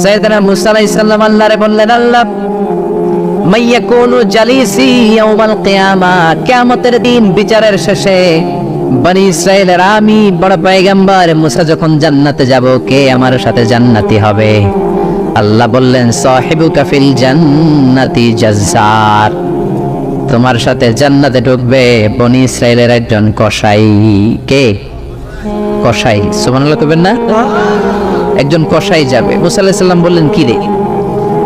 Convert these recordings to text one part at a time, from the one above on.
সাইয়েদনা মুসা আলাইহিস সালাম আল্লাহরে বললেন, আল্লাহ মাইয়াকুনু জালিসি ইয়াউমাল কিয়ামা, কিয়ামতের দিন বিচারের শেষে বনি ইসরাইলের আমি বড় পয়গম্বর মুসা যখন জান্নাতে যাব, কে আমার সাথে জান্নাতি হবে? আল্লাহ বললেন, সাহিবুকা ফিল জান্নাতি জাজ্জার, তোমার সাথে জান্নাতে ঢুকবে বনি ইসরাইলের একজন কসাই। কে? কসাই। সুবহানাল্লাহ কইবেন না? একজন কসাই যাবে। মুসা আলাইহিস সালাম বললেন, কি রে,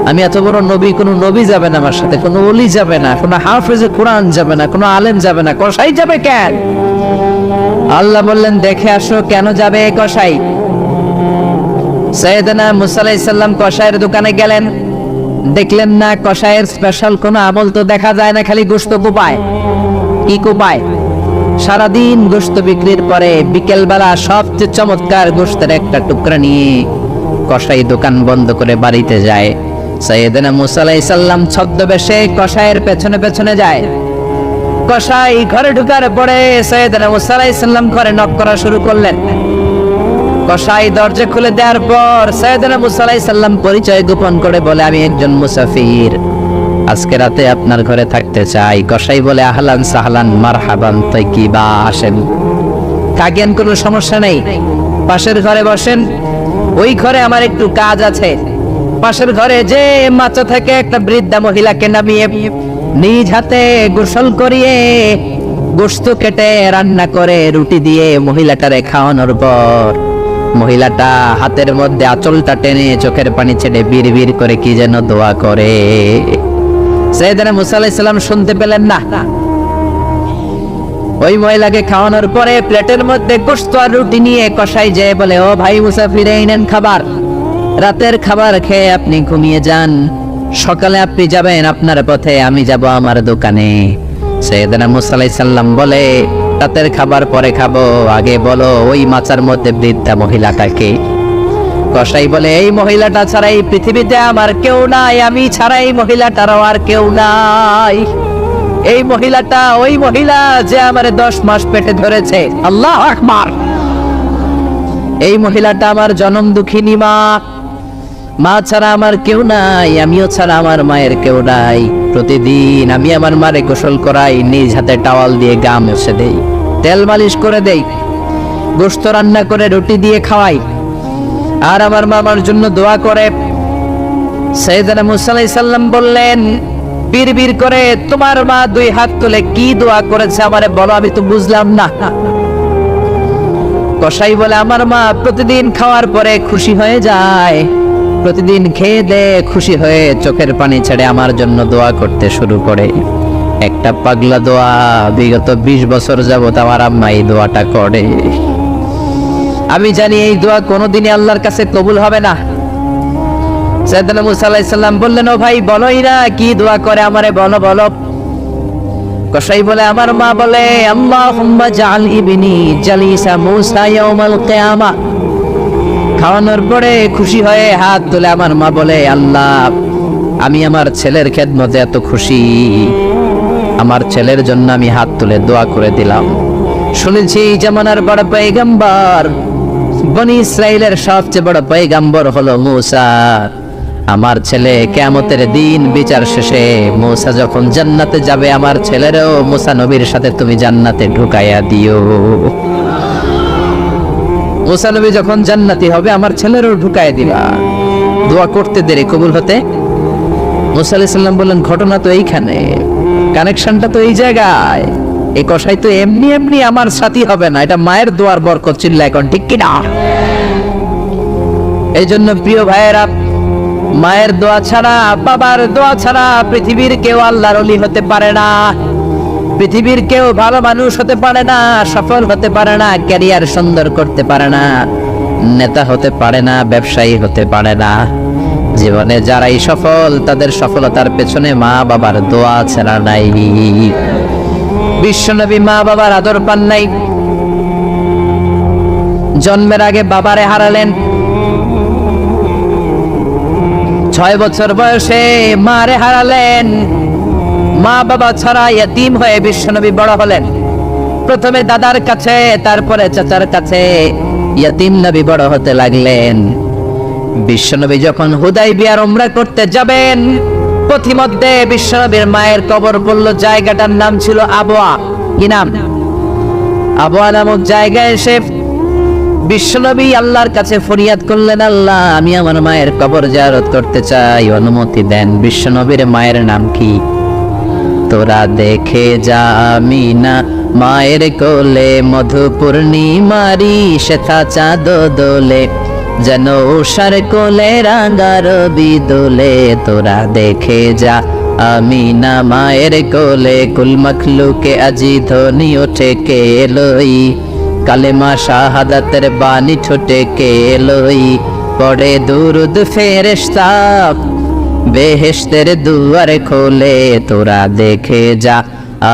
আমি এত বড় নবী, কোন নবী যাবে না আমার সাথে, কোন ওলি যাবে না, কোন হাফেজে কোরআন যাবে না, কোন আলেম যাবে না, কসাই যাবে কেন? আল্লাহ বললেন, দেখে আসো কেন যাবে কসাই। সাইয়েদনা মুসা আলাইহিস সালাম কসাইয়ের দোকানে গেলেন, দেখলেন না কসাইয়ের স্পেশাল কোন আমল তো দেখা যায় না, খালি গোশত কোপায়। কি কোপায়? সারাদিন গোশত বিক্রির পরে বিকেল বেলা সবচেয়ে চমৎকার গোশতের একটা টুকরা নিয়ে কসাই দোকান বন্ধ করে বাড়িতে যায়। সাইয়েদনা মুসা আলাইহিস সালাম ছদ্মবেশে কসাইয়ের পেছনে পেছনে যায়। কসাই ঘরে ঢুকার পরে সাইয়েদনা মুসা আলাইহিস সালাম ঘরে নক করা শুরু করলেন। কসাই দরজা খুলে দেওয়ার পর সাইয়েদনা মুসা আলাইহিস সালাম পরিচয় গোপন করে বলে, আমি একজন মুসাফির, আজকে রাতে আপনার ঘরে থাকতে চাই। কসাই বলে, আহলান সাহলান মারহাবান তাইয়িবা, আসেন, থাকেন, কোনো সমস্যা নেই, পাশের ঘরে বসেন, ওই ঘরে আমার একটু কাজ আছে। পাশের ঘরে যে মাচা থেকে একটা বৃদ্ধা মহিলাকে নামিয়ে নিজ হাতে গোসল করিয়ে গোশত কেটে রান্না করে রুটি দিয়ে মহিলাটারে খাওয়ানোর পর মহিলাটা হাতের মধ্যে আঁচলটা টেনে চোখের পানি ছেড়ে বীর বীর করে কি যেন দোয়া করে। সাইয়েদনা মুসা আলাইহিস সালাম শুনতে পেলেন না। ওই মহিলাকে খাওয়ানোর পরে প্লেটের মধ্যে গোশত আর রুটি নিয়ে কসাই যেয়ে বলে, ও ভাই মুসাফির, এই নেন খাবার, রাতের খাবার খেয়ে আপনি ঘুমিয়ে যান, সকালে আপনি যাবেন আপনার পথে, আমি যাব আমার দোকানে। সাইয়েদনা মুসা আলাইহিস সালাম বলে, রাতের খাবার পরে খাবো, আগে বলো ওই মাচার মধ্যে বৃদ্ধা মহিলাটাকে। কসাই বলে, এই মহিলাটা ছাড়া এই পৃথিবীতে আমার কেউ নাই, আমি ছাড়া এই মহিলাটারও আর কেউ নাই। এই মহিলাটা ওই মহিলা যে আমারে 10 মাস পেটে ধরেছে। আল্লাহু আকবার। এই মহিলাটা আমার জনম দুঃখিনী মা, মা ছাড়া আমার কেউ নাই, আমিও ছাড়া আমার মায়ের কেউ নাই। প্রতিদিন আমি আমার মারে গোসল করাই, নিজ হাতে টাওয়াল দিয়ে গা মুছে দেই, তেল মালিশ করে দেই, গোশত রান্না করে রুটি দিয়ে খাওয়াই, আর আমার মামার জন্য দোয়া করে। সাইয়েদনা মুসা আলাইহিস সালাম বললেন, বীর বীর করে তোমার মা 2 হাত তুলে কি দোয়া করেছে আমারে বলো, আমি তো বুঝলাম না। কসাই বলে, আমার মা প্রতিদিন খাওয়ার পরে খুশি হয়ে যায়, প্রতিদিন খেয়ে দে খুশি হয়ে চোখের পানি ছেড়ে আমার জন্য দোয়া করতে শুরু করে। একটা পাগলা দোয়া, বিগত 20 বছর যাবত আমার আম্মা এই দোয়াটা করে। আমি জানি এই দোয়া কোনোদিনই আল্লাহর কাছে কবুল হবে না। সাইয়েদনা মুসা আলাইহিস সালাম বললেন, ও ভাই বলোই না কি দোয়া করে আমারে বলো বলো। কসাই বলে, আমার মা বলে, আল্লাহুম্মা জাআল ইবনি জালিসা মুসা ইয়াউমাল কিয়ামা। খাওয়ানোর পরে খুশি হয়ে হাত তুলে আমার মা বলে, আল্লাহ আমি আমার ছেলের খেদমতে এত খুশি, আমার ছেলের জন্য আমি হাত তুলে দোয়া করে দিলাম। শুনেছি জামানার বড় পয়গম্বর, বনি ইসরাইলের সবচেয়ে বড় পয়গম্বর হলো মুসা। আমার ছেলে কিয়ামতের দিন বিচার শেষে মুসা যখন জান্নাতে যাবে, আমার ছেলেরও মুসা নবীর সাথে তুমি জান্নাতে ঢুকাইয়া দিও। মুসা নবী যখন জান্নাতি হবে, আমার ছেলেরও ঢুকাইয়া দিবা। দোয়া করতে দেরি কবুল হতে। মুসা আলাইহিস সালাম বললেন, ঘটনা তো এইখানে, কানেকশনটা তো এই জায়গায়। এই কসাই তো এমনি এমনি আমার সাথী হবে না, এটা মায়ের দোয়ার বরকত। চিল্লা এখন ঠিক কিনা? এই জন্য প্রিয় ভাইয়েরা, মায়ের দোয়া ছাড়া, বাবার দোয়া ছাড়া পৃথিবীর কেউ আল্লাহর ওলি হতে পারে না, পৃথিবীর কেউ ভালো মানুষ হতে পারে না, সফল হতে পারে না, ক্যারিয়ার সুন্দর করতে পারে না, নেতা হতে পারে না, ব্যবসায়ী হতে পারে না। জীবনে যারাই সফল, তাদের সফলতার পেছনে মা বাবার দোয়া ছাড়া নাই। বিশ্বনবী মা বাবার আদর পান নাই, জন্মের আগে বাবারে হারালেন। 6 বছর বয়সে মারে হারালেন। মা বাবা ছাড়া ইয়তীম হয়ে বিশ্বনবী বড় হলেন। প্রথমে দাদার কাছে, তারপরে চাচার কাছে ইয়তীম নবী বড় হতে লাগলেন। বিশ্বনবী যখন হুদাইবিয়ার উমরা করতে যাবেন, পথিমধ্যে বিশ্বনবীর মায়ের কবর পড়ল। জায়গাটার নাম ছিল আবওয়া। কি নাম? আবওয়া নামক জায়গায় এসে বিশ্বনবী আল্লাহর কাছে ফরিয়াদ করলেন, আল্লাহ, আমি আমার মায়ের কবর জিয়ারত করতে চাই, অনুমতি দেন। বিশ্বনবীর মায়ের নাম কি? তোরা দেখে যা আমিনা মায়ের কোলে, মধু পূর্ণিমারি শ্বেতা চাঁদ দোলে, যেন উষার কোলে রাঙা রবি দোলে। তোরা দেখে যা আমিনা মায়ের কোলে, কুল মখলুকে আজি ধ্বনি ওঠে কে লই, কালেমা শাহাদাতের বাণী ঠোঁটে কে লই, পড়ে দুরুদ ফেরেশতা বেহেশতের দুয়ার খোলে। তোরা দেখে যা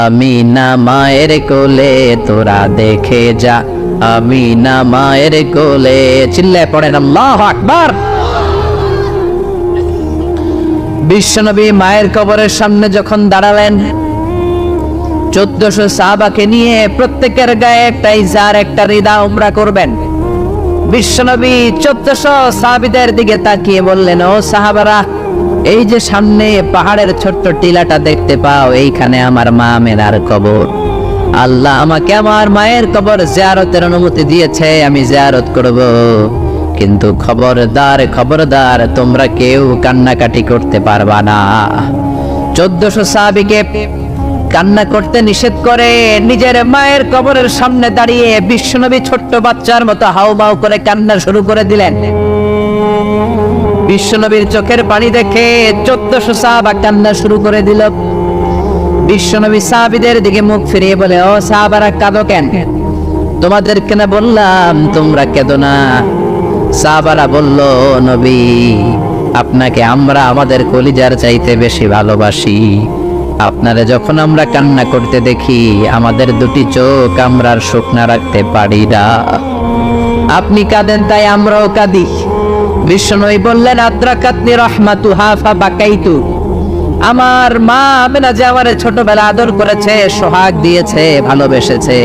আমিনা মায়ের কোলে, তোরা দেখে যা আমিনা মায়ের কোলে। চিল্লায় পড়েন আল্লাহু আকবার। বিশ্বনবী মায়ের কবরের সামনে যখন দাঁড়ালেন, 1400 সাহাবাকে নিয়ে প্রত্যেকের গায়ে একটা ইজার, একটা রিদা উমরা করবেন। বিশ্বনবী 1400 সাহাবীদের দিকে তাকিয়ে বললেন, ও সাহাবারা, এই যে সামনে পাহাড়ের ছোট্ট টিলাটা দেখতে পাও, এইখানে আমার মা আমেনার কবর। আল্লাহ আমাকে আমার মায়ের কবর জিয়ারতের অনুমতি দিয়েছে, আমি জিয়ারত করব। কিন্তু খবরদার, খবরদার, তোমরা কেউ কান্নাকাটি করতে পারবা না। 1400 সাহাবীকে কান্না করতে নিষেধ করে নিজের মায়ের কবরের সামনে দাঁড়িয়ে বিশ্বনবী ছোট্ট বাচ্চার মতো হাউমাউ করে কান্না শুরু করে দিলেন। বিশ্বনবীর চোখের পানি দেখে 1400 সাহাবা কান্না শুরু করে দিল। বিশ্বনবী সাহাবীদের দিকে মুখ ফিরিয়ে বলে, ও সাহাবারা, কাঁদো কেন? তোমাদেরকে না বললাম তোমরা কেঁদো না? সাহাবারা বলল, নবী, আপনাকে আমরা আমাদের কলিজার চাইতে বেশি ভালোবাসি। আপনারে যখন আমরা কান্না করতে দেখি, আমাদের দুটি চোখ আমরা আর শুকনা রাখতে পারি না। আপনি কাঁদেন তাই আমরাও কাঁদি। বিশ্বনবী বললেন, আদ্রাকাতনি রাহমাতুহা ফাবাকাইতু। আমার মা আমেনা যে আমারে ছোটবেলা আদর করেছে, সোহাগ দিয়েছে, ভালোবেসেছে,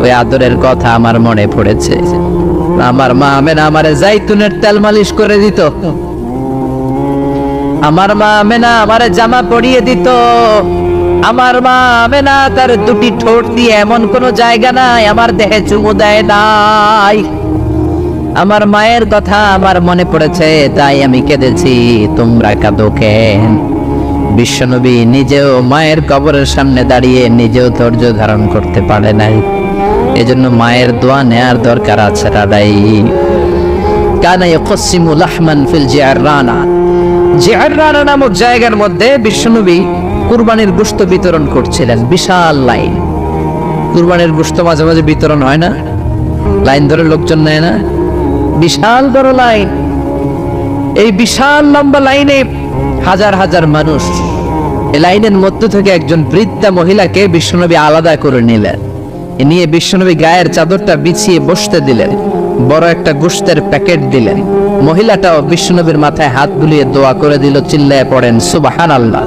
ওই আদরের কথা আমার মনে পড়েছে। আমার মা আমেনা আমারে জাইতুনের তেল মালিশ করে দিত, আমার মা আমেনা আমারে জামা পরিয়ে দিত, আমার মা আমেনা তার দুটি ঠোঁট দিয়ে এমন কোন জায়গা নাই আমার দেহে চুমু দেয় নাই। আমার মায়ের কথা আমার মনে পড়েছে, তাই আমি কেঁদেছি, তোমরা কাঁদো কেন? বিশ্বনবী নিজেও মায়ের কবরের সামনে দাঁড়িয়ে নিজেও ধৈর্য ধারণ করতে পারে নাই। এজন্য মায়ের দোয়া নেয়ার দরকার আছে। দাদাই কানা ইয়াকসিমু লাহমান ফিল জিআররানা। জিআররানা নামক জায়গার মধ্যে বিশ্বনবী কুরবানির গোশত বিতরণ করছিলেন। বিশাল লাইন, কুরবানির গোশত মাঝে মাঝে বিতরণ হয় না, লাইন ধরে লোকজন নেয় না, বিশাল বড় লাইন। এই বিশাল লম্বা লাইনে হাজার হাজার মানুষ। এই লাইনের মধ্য থেকে একজন বৃদ্ধা মহিলাকে বিশ্বনবী আলাদা করে নিলেন, নিয়ে বিশ্বনবী গায়ের চাদরটা বিছিয়ে বসতে দিলেন, বড় একটা গোশতের প্যাকেট দিলেন। মহিলাটাও বিশ্বনবীর মাথায় হাত বুলিয়ে দোয়া করে দিল। চিল্লায় পড়েন সুবহানাল্লাহ।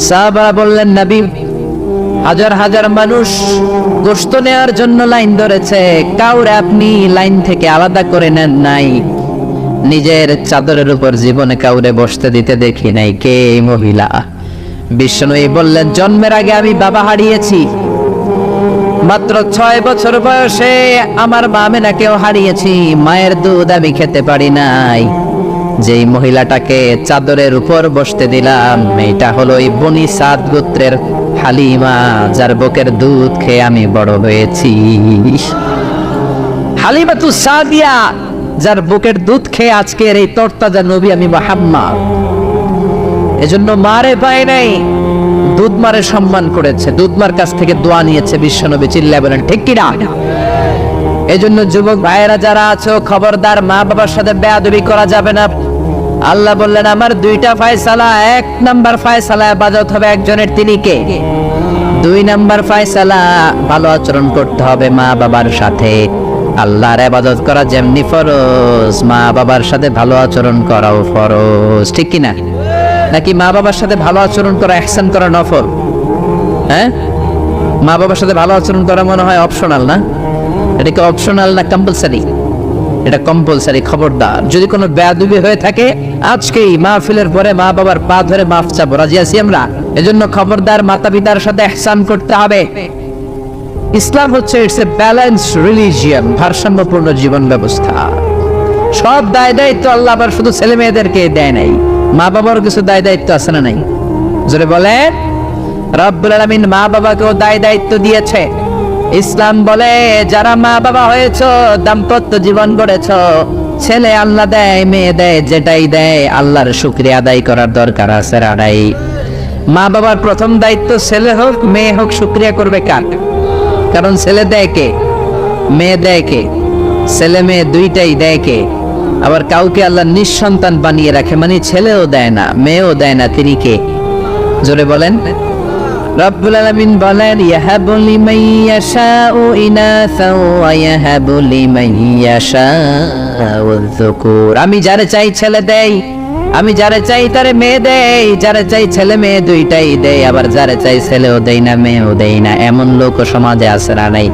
সাহাবা বললেন, নবী, হাজার হাজার মানুষ গোশত নেওয়ার জন্য লাইন ধরেছে, কাউরে আপনি লাইন থেকে আলাদা করে নেন নাই, নিজের চাদরের উপর জীবনে কাউরে বসতে দিতে দেখি নাই। কে এই মহিলা? বিশ্বনবী বললেন, জন্মের আগে আমি বাবা হারিয়েছি, মাত্র 6 বছর বয়সে আমার মা আমেনাকেও হারিয়েছি, মায়ের দুধ আমি খেতে পারি নাই। যেই মহিলাটাকে চাদরের উপর বসতে দিলাম, এটা হলো এই বনি সাদ গোত্রের হালিমা, যার বুকের দুধ খেয়ে আমি বড় হয়েছি। হালিমাতু সাদিয়া, যার বুকের দুধ খেয়ে আজকের এই তরতাজা নবী আমি মুহাম্মদ। এজন্য মারে পায় নাই, দুধ মারে সম্মান করেছে, দুধ মার কাছ থেকে দোয়া নিয়েছে বিশ্বনবী। চিল্লায় বলেন ঠিক কি না? এজন্য যুবক ভাইয়েরা যারা আছো, খবরদার, মা বাবার সাথে বেয়াদবি করা যাবে না। আল্লাহ বললেন, আমার 2টা ফয়সালা, 1 নাম্বার ফয়সালা ইবাদত হবে একজনের, তিনি কে? 2 নাম্বার ফয়সালা, ভালো আচরণ করতে হবে মা বাবার সাথে। আল্লাহর ইবাদত করা যেমনি ফরজ, মা বাবার সাথে ভালো আচরণ করাও ফরজ। ঠিক কি না? নাকি মা বাবার সাথে ভালো আচরণ করা, ইহসান করা নফল? হ্যাঁ, মা বাবার সাথে ভালো আচরণ করা মনে হয় অপশনাল না? এটা কি অপশনাল না কম্পালসারি? এটা কম্পালসারি, খবরদার। যদি কোনো বেয়াদবি হয়ে থাকে আজকেই মাহফিলের পরে মা বাবার পা ধরে মাফ চাবো, রাজি আছি আমরা? এজন্য খবরদার, মাতা পিতার সাথে ইহসান করতে হবে। ইসলাম হচ্ছে ইটস এ ব্যালেন্সড রিলিজিয়ন, ভারসাম্যপূর্ণ জীবন ব্যবস্থা। সব দায় দায়িত্ব আল্লাহ আবার শুধু ছেলে মেয়েদেরকে দেয় নাই, মা বাবার কিছু দায় দায়িত্ব আছে না নাই? জোরে বলেন। রব্বুল আলামিন মা বাবাকেও দায় দায়িত্ব দিয়েছে। ইসলাম বলে যারা মা বাবা হয়েছো, দাম্পত্য জীবন গড়েছো, ছেলে আল্লাহ দেয়, মেয়ে দেয়, যেটাই দেয় আল্লাহর শুকরিয়া আদায় করার দরকার আছে রাড়াই। মা বাবার প্রথম দায়িত্ব, ছেলে হোক মেয়ে হোক, শুকরিয়া করবে কার? কারণ ছেলে দেয় কে, মেয়ে দেয় কে? ছেলে মেয়ে দুইটাই দেয় কে? আবার কাউকে আল্লাহ নিঃসন্তান বানিয়ে রাখে, মানে ছেলেও দেয় না মেয়েও দেয় না, তিনি কে? জোরে বলেন। রব্বুল আলামিন বলেন ইয়াহাবু লিমান ইয়াশাউ ইনাসা ওয়া ইয়াহাবু লিমান ইয়াশাউ যুকুর। আমি যারে চাই ছেলে দেই, আমি যারে চাই তারে মেয়ে দেই, যারে চাই ছেলে মেয়ে দুইটাই দেই, আবার যারে চাই ছেলেও দেই না মেয়েও দেই না, এমন লোক সমাজে আছে না নাই?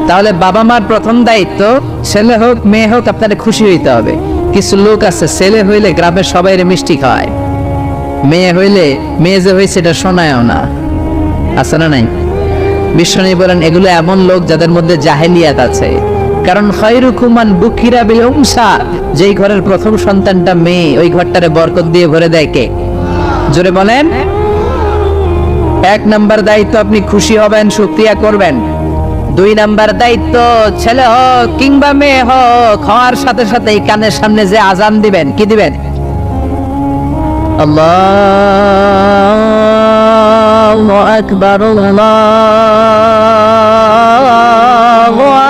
তাহলে বাবা মার প্রথম দায়িত্ব, ছেলে হোক মেয়ে হোক আপনাদের খুশি হইতে হবে। কিছু লোক আছে ছেলে হইলে গ্রামের সবাই মিষ্টি খাওয়ায়, মেয়ে হইলে মেয়ে যে হয়েছে এটা শোনায়ও না, আছে না নাই? বিশ্বনবী বলেন এগুলো এমন লোক যাদের মধ্যে জাহেলিয়াত আছে। কারণ খায়রুকুম মান বুকিরা বিল উনসা, যেই ঘরের প্রথম সন্তানটা মেয়ে, ওই ঘরটারে বরকত দিয়ে ভরে দেয় কে? জোরে বলেন। এক নাম্বার দায়িত্ব, আপনি খুশি হবেন, শুকরিয়া করবেন। দুই নাম্বার দায়িত্ব, ছেলে হোক কিংবা মেয়ে হোক, হওয়ার সাথে সাথে কানের সামনে যে আজান দিবেন, কি দিবেন? আল্লাহু আকবার, আল্লাহু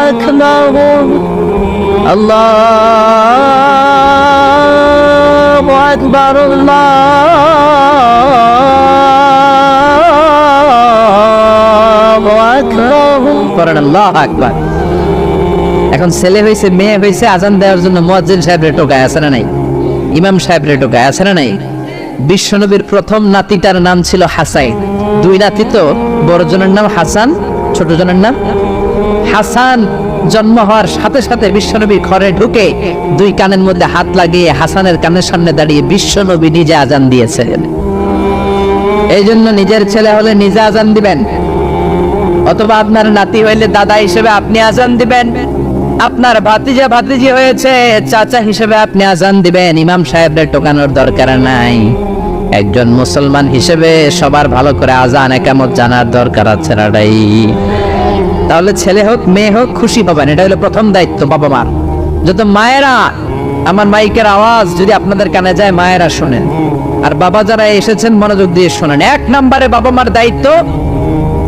আকবার, আল্লাহু আকবার, আল্লাহু আকবার। এখন ছেলে হয়েছে মেয়ে হয়েছে, আজান দেওয়ার জন্য মুয়াজ্জিন সাহেবের টোকায় আছে না নাই? ইমাম সাহেবের টোকায় আছে না নাই? বিশ্বনবীর প্রথম নাতিটার নাম ছিল হাসাইন। দুই নাতি তো, বড় জনের নাম হাসান, ছোট জনের নাম হাসান। জন্ম হওয়ার সাথে সাথে বিশ্বনবী ঘরে ঢুকে দুই কানের মধ্যে হাত লাগিয়ে হাসানের কানের সামনে দাঁড়িয়ে বিশ্বনবী নিজে আজান দিয়েছেন। এই জন্য নিজের ছেলে হলে নিজে আজান দিবেন, অথবা আপনার নাতি হইলে দাদা হিসেবে আপনি আজান দিবেন। আপনার ভাতিজা ভাতিজি হয়েছে, চাচা হিসেবে আপনি আজান দিবেন। ইমাম সাহেবদের টোকানোর দরকার নাই। একজন মুসলমান হিসেবে সবার ভালো করে আজান একামত জানার দরকার আছে রাডাই। তাহলে ছেলে হোক মেয়ে হোক খুশি পাবেন, এটা হলো প্রথম দায়িত্ব বাবা মার। যত মায়েরা, আমার মাইকের আওয়াজ যদি আপনাদের কানে যায়, মায়েরা শোনেন, আর বাবা যারা এসেছেন মনোযোগ দিয়ে শোনেন। এক নম্বরে বাবা মার দায়িত্ব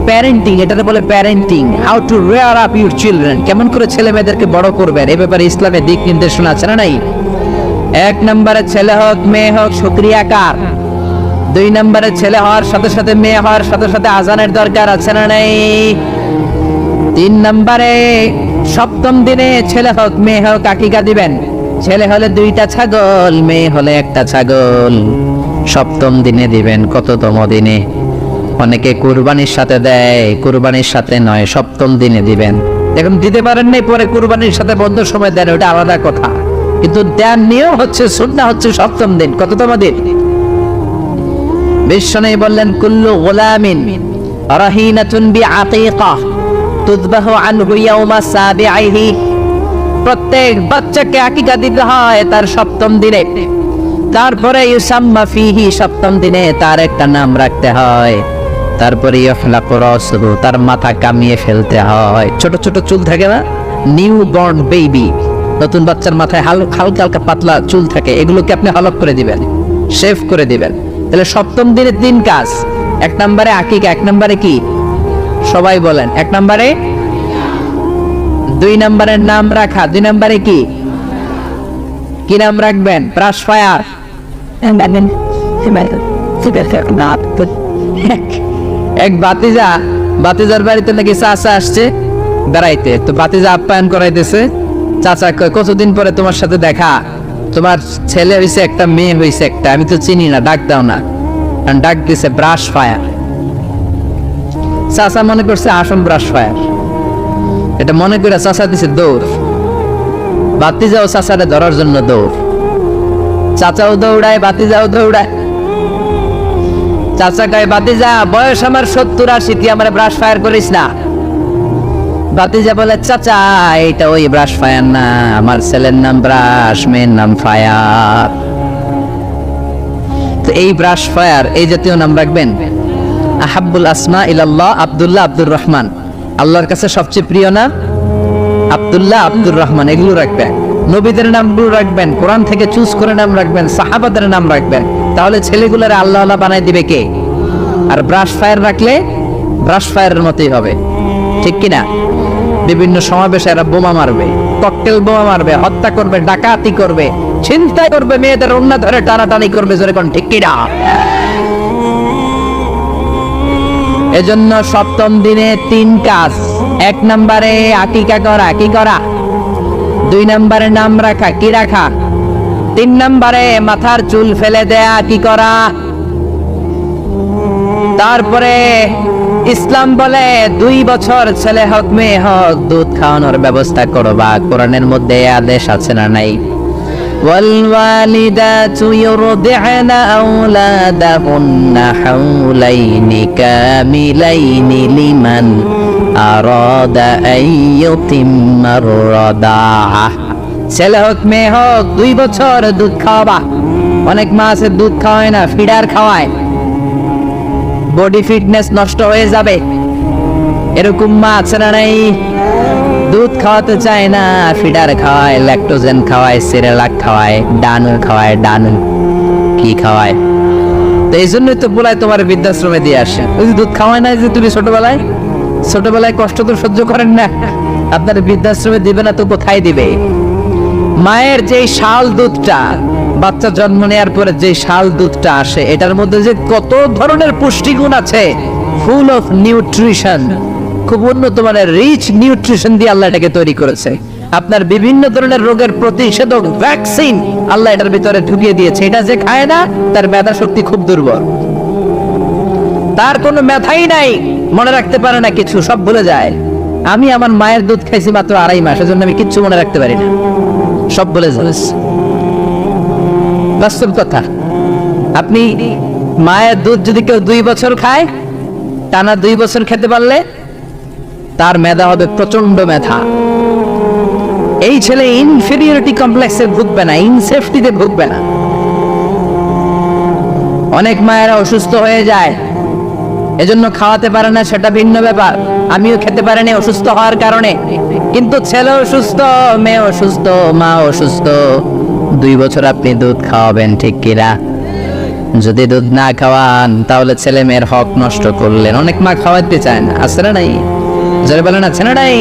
প্যারেন্টিং, এটাতে বলে parenting, how to rare up your children, কেমন করে ছেলে মেয়েদেরকে বড় করবেন, এ ব্যাপারে ইসলামের দিক নির্দেশনা আছে না নাই? এক নম্বরে ছেলে হোক মেয়ে হোক শুকরিয়া কার? দুই নম্বরে ছেলে হওয়ার সাথে সাথে মেয়ে হওয়ার সাথে সাথে আজানের দরকার আছে না নাই? তিন নম্বরে সপ্তম দিনে ছেলে হোক মেয়ে হোক আকিকা দিবেন। ছেলে হলে 2টা ছাগল, মেয়ে হলে 1টা ছাগল, সপ্তম দিনে দিবেন। কততম দিনে? অনেকে কুরবানির সাথে দেয়, কুরবানির সাথে নয়, সপ্তম দিনে দিবেন। এখন দিতে পারেন নাই, পরে কুরবানির সাথে বন্ধ সময় দেন, ওটা আলাদা কথা, কিন্তু দেন নিয়ম হচ্ছে, সুন্নাহ হচ্ছে সপ্তম দিন। কততম দিন? বিশ্বনবী বললেন কুল্লু গুলামিন রাহিনাতুন বিআকিকাহ তুযবাহু আনহু ইয়াওমা সাবিহি, প্রত্যেক বাচ্চাকে আকিকা দিতে হয় তার সপ্তম দিনে। তারপরে ইউসাম্মা ফিহি, সপ্তম দিনে তার একটা নাম রাখতে হয়। তারপরে ইহলাকু রাসুহু, তার মাথা কামিয়ে ফেলতে হয়। ছোট ছোট চুল থাকে না, নিউ বর্ন বেবি, নতুন বাচ্চার মাথায় হালকা হালকা পাতলা চুল থাকে, এগুলোকে আপনি হলক করে দিবেন, শেভ করে দিবেন। তাহলে সপ্তম দিনে 3 কাজ। এক নম্বরে আকিকা, এক নম্বরে কি? সবাই বলেন। এক নম্বরে, 2 নম্বরের নাম রাখা, 2 নম্বরে কি? কি নাম রাখবেন? Brush fire. এক বাতিজার বাড়িতে নাকি চাচা আসছে বেড়াইতে, তো বাতিজা আপ্যায়ন করাইতেছে। চাচা কয় কতদিন পরে তোমার সাথে দেখা, তোমার ছেলে হইছে একটা, মেয়ে হইছে একটা, আমি তো চিনি না, ডাক দাও না। ডাক দিছে ব্রাশ ফায়ার। চাচা মনে করছে আসন ব্রাশ ফায়ার, এটা মনে করে চাচা দিছে দৌড়। ভাতিজা ও চাচারে ধরার জন্য দৌড়। চাচাও দৌড়ায়, ভাতিজাও দৌড়ায়। চাচা কয়, ভাতিজা বয়স আমার 70-80, তুই আমার ব্রাশ ফায়ার করিস না। ভাতিজা বলে, চাচা এটা ওই ব্রাশ ফায়ার না, আমার ছেলের নাম ব্রাশ, মেয়ের নাম ফায়ার। তো এই ব্রাশ ফায়ার এই জাতীয় নাম রাখবেন। আহাব্বুল আসমা ইলাল্লাহ আব্দুল্লাহ, আব্দুর রহমান। আল্লাহর কাছে সবচেয়ে প্রিয় নাম আব্দুল্লাহ, আব্দুর রহমান, এগুলো রাখবেন। নবীদের নামগুলো রাখবেন, কোরআন থেকে চুজ করে নাম রাখবেন, সাহাবাদের নাম রাখবেন। তাহলে ছেলেগুলোর আল্লাহ আল্লাহ বানাই দিবে কে? আর ব্রাশ ফায়ার রাখলে ব্রাশ ফায়ারের মতোই হবে, ঠিক কিনা? বিভিন্ন সমাবেশে এরা বোমা মারবে, ককটেল বোমা মারবে, হত্যা করবে, ডাকাতি করবে, ছিনতাই করবে, মেয়েদের ওন্না ধরে টানাটানি করবে, জোরে কোন ঠিক কিনা? এজন্য সপ্তম দিনে 3 কাজ। 1 নম্বরে আকিকা করা, কি করা? 2 নম্বরে নাম রাখা, কি রাখা? 3 নম্বরে মাথার চুল ফেলে দেয়া, কি করা? তারপরে ইসলাম বলে 2 বছর ছেলে হোক মেয়ে হোক দুধ খাওয়ানোর ব্যবস্থা করবা। কোরআনের মধ্যে আদেশ আছে না নাই? والوالدات يرضعن أولادهن حولين كاملين لمن أراد أن يتم الرضاعة। ছেলে হোক মেয়ে হোক 2 বছর দুধ খাওয়াবা। অনেক মা আছে দুধ খাওয়ায় না, ফিডার খাওয়ায়, বডি ফিটনেস নষ্ট হয়ে যাবে, এরকম মা আছে না নাই? দুধ খাওয়াতে চায় না, ফিডার খাওয়ায়, ল্যাকটোজেন খাওয়ায়, সেরেলাক খাওয়ায়, ডানু খাওয়ায়, ডানু কি খাওয়ায়। তো এই জন্যই তো বলায় তোমার বৃদ্ধাশ্রমে দিয়ে আসে। ওই যে দুধ খাওয়ায় না, যে তুমি ছোটবেলায় কষ্ট তো সহ্য করেন না, আপনার বৃদ্ধাশ্রমে দিবে না তো কোথায় দিবে? মায়ের যে শাল দুধটা, বাচ্চা জন্ম নেওয়ার পরে যে শাল দুধটা আসে, এটার মধ্যে যে কত ধরনের পুষ্টিগুণ আছে, ফুল অফ নিউট্রিশন, খুব উন্নত মানের রিচ নিউট্রিশন দিয়ে আল্লাহ এটাকে তৈরি করেছে। আপনার বিভিন্ন ধরনের রোগের প্রতিষেধক ভ্যাকসিন আল্লাহ এটার ভিতরে ঢুকিয়ে দিয়েছে। এটা যে খায় না তার মেধা শক্তি খুব দুর্বল, তার কোনো মেধাই নাই, মনে রাখতে পারে না কিছু, সব ভুলে যায়। আমি আমার মায়ের দুধ খাইছি মাত্র 2.5 মাস, এজন্য আমি কিচ্ছু মনে রাখতে পারি না, সব ভুলে যায়। বাস্তব কথা। আপনি মায়ের দুধ যদি কেউ 2 বছর খায়, টানা 2 বছর খেতে পারলে তার মেধা হবে প্রচন্ড মেধা। এই ছেলে ইনফেরিয়রিটি কমপ্লেক্সে ভুগবে না, ইনসেফটিতে ভুগবে না। অনেক মায়েরা অসুস্থ হয়ে যায়, এজন্য খাওয়াতে পারে না, সেটা ভিন্ন ব্যাপার। আমিও খেতে পারিনি অসুস্থ হওয়ার কারণে, কিন্তু ছেলে অসুস্থ, মেয়ে অসুস্থ, মা অসুস্থ, 2 বছর আপনি দুধ খাওয়াবেন, ঠিক কিনা? যদি দুধ না খাওয়ান তাহলে ছেলে মেয়ের হক নষ্ট করলেন। অনেক মা খাওয়াতে চায় না, আছে না নাই? যারা বলেন আছে না নাই?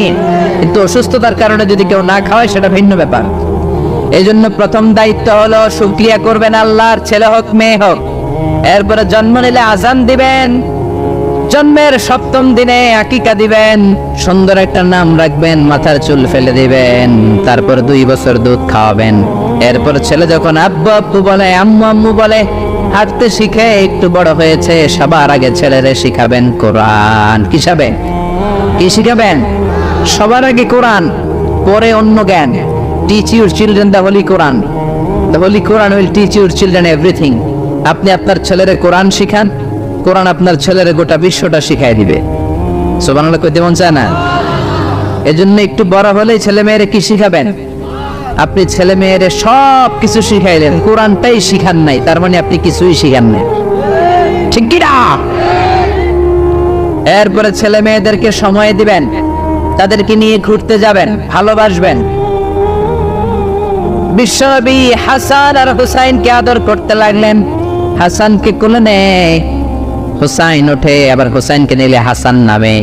কিন্তু অসুস্থতার কারণে যদি কেউ না খাওয়ায় সেটা ভিন্ন ব্যাপার। এই জন্য প্রথম দায়িত্ব হলো শুকরিয়া করবেন আল্লাহর, ছেলে হোক মেয়ে হোক। এরপরে জন্ম নিলে আজান দিবেন, জন্মের 7ম দিনে আকিকা দিবেন, সুন্দর একটা নাম রাখবেন, মাথার চুল ফেলে দিবেন, তারপর 2 বছর দুধ খাওয়াবেন। এরপর ছেলে যখন আব্বু আব্বু বলে, আম্মু আম্মু বলে, হাঁটতে শিখে একটু বড় হয়েছে, সবার আগে ছেলেরে শিখাবেন কোরআন। কি শিখাবেন? সবার আগে কোরআন, পরে অন্য জ্ঞান। Teach your children the Holi Quran, the Holi Quran will teach your children everything. আপনি আপনার ছেলেরে কোরআন শিখান, কোরআন আপনার ছেলেরে গোটা বিশ্বটা শিখাই দিবে। সুবহানাল্লাহ কইতে মন চায় না? এজন্য একটু বড় হলেই ছেলে মেয়েরে কি শিখাবেন? আপনি ছেলে মেয়েরে সব কিছু শিখাইলেন, কোরআনটাই শিখান নাই, তার মানে আপনি কিছুই শিখান নাই, ঠিক কি না? এরপরে ছেলে মেয়েদেরকে সময় দিবেন, তাদেরকে নিয়ে ঘুরতে যাবেন, ভালোবাসবেন। বিশ্বনবী হাসান আর হুসাইনকে আদর করতে লাগলেন। হাসানকে কোলে নেয়, হুসাইন ওঠে, আবার হুসাইনকে নিলে হাসান নামে।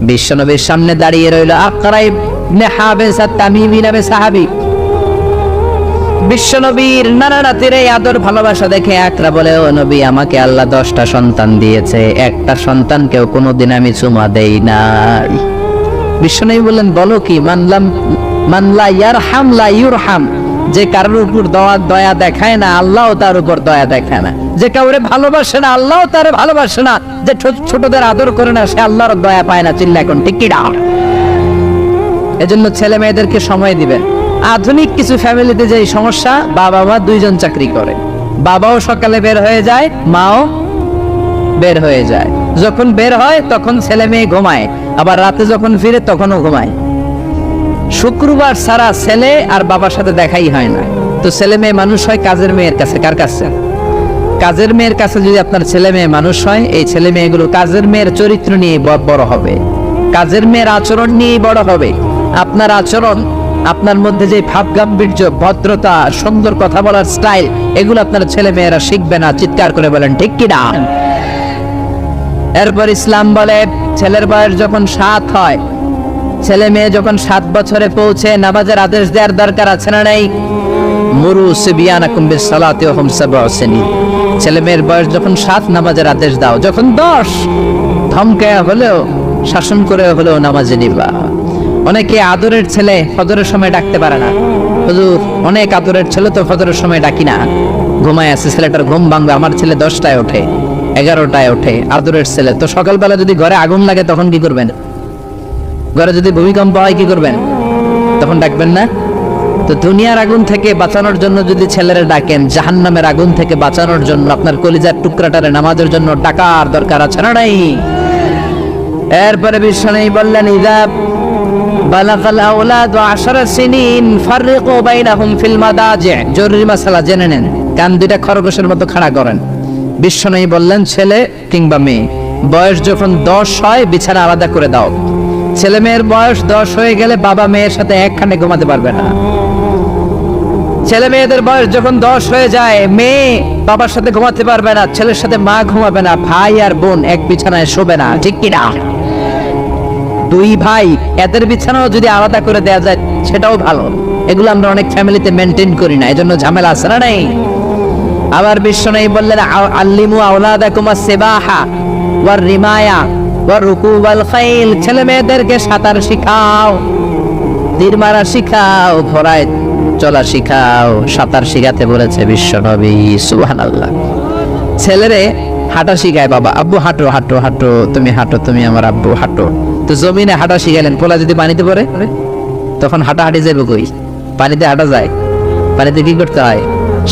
বিশ্বনবীর সামনে দাঁড়িয়ে রইল আকরা ইবনে হাবিস আত-তামিমি নামে সাহাবী। বিশ্বনবীর নানা নাতির এই আদর ভালোবাসা দেখে আকরা বলে, ও নবী, আমাকে আল্লাহ 10টা সন্তান দিয়েছে, একটা সন্তানকেও কোনোদিন আমি চুমা দেই নাই। বিশ্বনবী বললেন, বলো কি? মানলা ইয়ারহাম লা ইউরহাম। যে কারোর উপর দয়া দেখায় না, আল্লাহও তার উপর দয়া দেখায় না। যে কাউরে ভালোবাসে না, আল্লাহও তারে ভালোবাসে না। যে ছোটদের আদর করে না, সে আল্লাহর দয়া পায় না। চিল্লা এখন ঠিক কি না? এজন্য ছেলে মেয়েদেরকে সময় দিবেন, আধুনিক কিছু ফ্যামিলিতে যে সমস্যা, বাবা মা দুইজন চাকরি করে, বাবাও সকালে বের হয়ে যায়, মাও বের হয়ে যায়। যখন বের হয় তখন ছেলে মেয়ে ঘুমায়, আবার রাতে যখন ফিরে তখনও ঘুমায়। শুক্রবার ছাড়া ছেলে আর বাবার সাথে দেখাই হয় না। তো ছেলে মেয়ে মানুষ হয় কাজের মেয়ের কাছে। কার কাছে? কাজের মেয়ের কাছে। যদি আপনার ছেলে মেয়ে মানুষ হয়, এই ছেলে মেয়েগুলো কাজের মেয়ের চরিত্র নিয়ে বড় হবে, কাজের মেয়ের আচরণ নিয়ে বড় হবে। আপনার আচরণ, আপনার মধ্যে যে ভাব গাম্ভীর্য, ভদ্রতা, সুন্দর কথা বলার স্টাইল, এগুলো আপনার ছেলে মেয়েরা শিখবে না। চিৎকার করে বলেন ঠিক কি না? এরপর ইসলাম বলে ছেলের বয়স যখন 7 হয়, ছেলে মেয়ে যখন 7 বছরে পৌঁছে, নামাজের আদেশ দেওয়ার দরকার আছে না নাই? মুরু সিবিয়ানাকুম বিসসালাতি ওয়া হুম সাবউ সিনিন। ছেলে মেয়ের বয়স যখন 7, নামাজের আদেশ দাও। যখন 10, ধমকায়া হলেও, শাসন করে হলেও নামাজে নিবা। অনেকে আদরের ছেলে ফজরের সময় ডাকতে পারে না। হুজুর, অনেক আদরের ছেলে তো ফজরের সময় ডাকি না, ঘুমায় আছে, ছেলেটার ঘুম ভাঙবে। আমার ছেলে 10টায় ওঠে, 11টায় ওঠে, আদরের ছেলে। তো সকালবেলা যদি ঘরে আগুন লাগে তখন কি করবেন? ঘরে যদি ভূমিকম্প হয় কি করবেন? তখন ডাকবেন না? তো দুনিয়ার আগুন থেকে বাঁচানোর জন্য যদি ছেলেরা ডাকেন, জাহান্নামের আগুন থেকে বাঁচানোর জন্য আপনার কলিজার টুকরাটারে নামাজের জন্য ডাকার দরকার আছে না নাই? এরপরে বিশ্বনবী বললেন, ইযা বালাগাল আওলাদু 10 সিনিন ফাররিকু বাইনাহুম ফিল মাদাজি'। জরুরি মাসালা জেনে নেন, কান দুইটা খরগোশের মতো খাড়া করেন। বিশ্বনবী বললেন, ছেলে কিংবা মেয়ে বয়স যখন 10 হয়, বিছানা আলাদা করে দাও। ছেলে মেয়ের বয়স 10 হয়ে গেলে বাবা মেয়ের সাথে একখানে ঘুমাতে পারবে না। ছেলে মেয়েদের বয়স যখন 10 হয়ে যায়, মেয়ে বাবার সাথে ঘুমাতে পারবে না, ছেলের সাথে মা ঘুমাবে না, ভাই আর বোন এক বিছানায় শোবে না। ঠিক কি না? 2 ভাই, এদের বিছানাও যদি আলাদা করে দেয়া যায় সেটাও ভালো। এগুলো আমরা অনেক ফ্যামিলিতে মেনটেন করি না, এজন্য ঝামেলা আছে না নাই? আবার বিশ্বনবী বললেন, আল্লিমু আওলাদাকুম আস-সিবাহা ওয়ার রিমায়া ওয়ার রুকুবাল খাইল। ছেলে মেয়েদেরকে সাঁতার শিখাও, তীর মারা শিখাও, ঘোড়ায় চলা শিখাও। সাঁতার শিখাতে বলেছে বিশ্বনবী, সুবহানাল্লাহ। ছেলেরে হাঁটা শিখায় বাবা, আব্বু হাঁটো হাঁটো হাঁটো, তুমি হাঁটো, তুমি আমার আব্বু হাঁটো। তো জমিনে হাঁটা শিখালেন, পোলা যদি পানিতে পড়ে তখন হাঁটাহাঁটি যাবে কই? পানিতে হাঁটা যায়? পানিতে কি করতে হয়?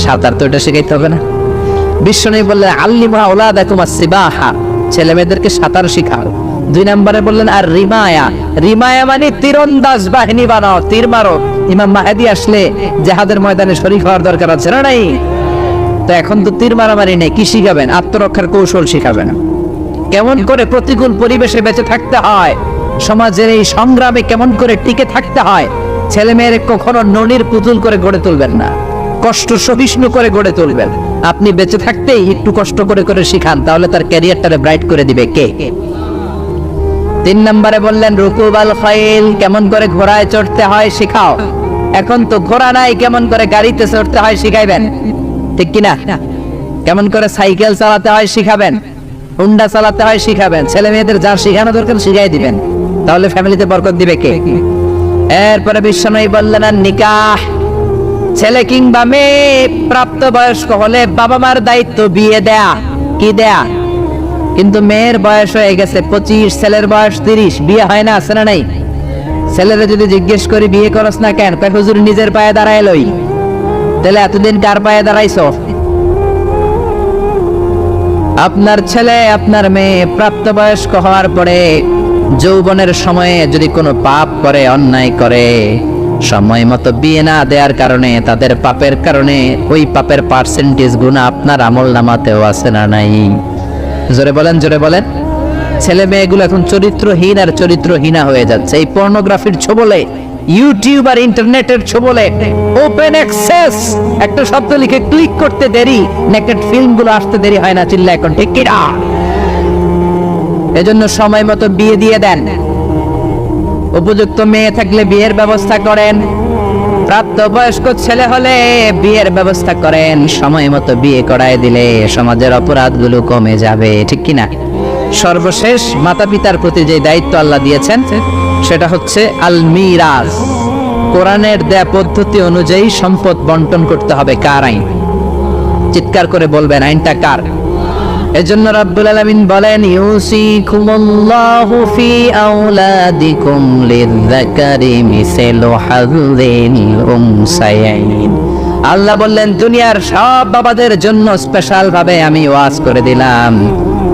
সাঁতার। তো এটা শিখাইতে হবে না? বিশ্বনবী বললেন, আল্লিমু আওলাদাকুম আস-সিবাহা, ছেলে মেয়েদেরকে সাঁতার শিখাও। 2 নম্বরে বললেন, আর রিমায়া। রিমায়া মানে তীরন্দাজ বাহিনী বানাও, তীর মারো। ইমাম মাহদি আসলে জিহাদের ময়দানে শরীক হওয়ার দরকার আছে না নাই? তো এখন তো তীর মারামারি নেই, কি শিখাবেন? আত্মরক্ষার কৌশল শিখাবেন, কেমন করে প্রতিকূল পরিবেশে বেঁচে থাকতে হয়, সমাজের এই সংগ্রামে কেমন করে টিকে থাকতে হয়। ছেলে মেয়ের কখনো ননির পুতুল করে গড়ে তুলবেন না, কষ্ট সহিষ্ণু করে গড়ে তুলবেন। আপনি বেঁচে থাকতেই একটু কষ্ট করে করে শিখান, তাহলে তার ক্যারিয়ারটারে ব্রাইট করে দিবে কে? 3 নম্বরে বললেন, রুকুবাল খাইল, কেমন করে ঘোড়ায় চড়তে হয় শিখাও। এখন তো ঘোড়া নাই, কেমন করে গাড়িতে চড়তে হয় শিখাইবেন। ঠিক কিনা? কেমন করে সাইকেল চালাতে হয় শিখাবেন, হুন্ডা চালাতে হয় শিখাবেন। ছেলে মেয়েদের যা শিখানো দরকার শিখাই দিবেন, তাহলে ফ্যামিলিতে বরকত দিবে কে? এরপরে বিশ্বনবী বললেন, আর নিকাহ, ছেলে কিংবা মেয়ে প্রাপ্ত বয়স্ক হলে বাবা মার দায়িত্ব বিয়ে দেয়া। কি দেয়া? কিন্তু মেয়ের বয়স হয়ে গেছে 25, ছেলের বয়স 30, বিয়ে হয় না, আছে না নাই? ছেলেরা যদি জিজ্ঞেস করি বিয়ে করস না কেন, কয় হুজুর নিজের পায়ে দাঁড়ায় লই। তাহলে এতদিন কার পায়ে দাঁড়াইছো? আপনার ছেলে আপনার মেয়ে প্রাপ্তবয়স্ক হওয়ার পরে যৌবনের সময়ে যদি কোনো পাপ করে, অন্যায় করে, সময় মতো বিয়ে না দেওয়ার কারণে, তাদের পাপের কারণে ওই পাপের পার্সেন্টেজ গুণা আপনার আমল নামাতেও আছে না নাই? জোরে বলেন, জোরে বলেন। ছেলে মেয়েগুলো এখন চরিত্রহীন আর চরিত্রহীনা হয়ে যাচ্ছে এই পর্নোগ্রাফির ছোবলে, ইউটিউব আর ইন্টারনেটের ছোবলে। ওপেন অ্যাক্সেস, একটা শব্দ লিখে ক্লিক করতে দেরি, নেকেড ফিল্মগুলো আসতে দেরি হয় না। চিল্লা এখন ঠিক কি না? এজন্য সময় মতো বিয়ে দিয়ে দেন। উপযুক্ত মেয়ে থাকলে বিয়ের ব্যবস্থা করেন, প্রাপ্তবয়স্ক ছেলে হলে বিয়ের ব্যবস্থা করেন। সময় মতো বিয়ে করায় দিলে সমাজের অপরাধগুলো কমে যাবে। ঠিক কিনা? সর্বশেষ মাতা পিতার প্রতি যে দায়িত্ব আল্লাহ দিয়েছেন সেটা হচ্ছে আল মিরাস। কোরআনের দেয়া পদ্ধতি অনুযায়ী সম্পদ বন্টন করতে হবে। কার আইন? চিৎকার করে বলবেন, আইনটা কার? এজন্য রাব্বুল আলামিন বলেন ইউসিকুমুল্লাহু ফি আওলাদিকুম লিযযাকারি মিসলু হাযযিল উনসায়াইন। আল্লাহ বললেন দুনিয়ার সব বাবাদের জন্য স্পেশাল ভাবে আমি ওয়াজ করে দিলাম,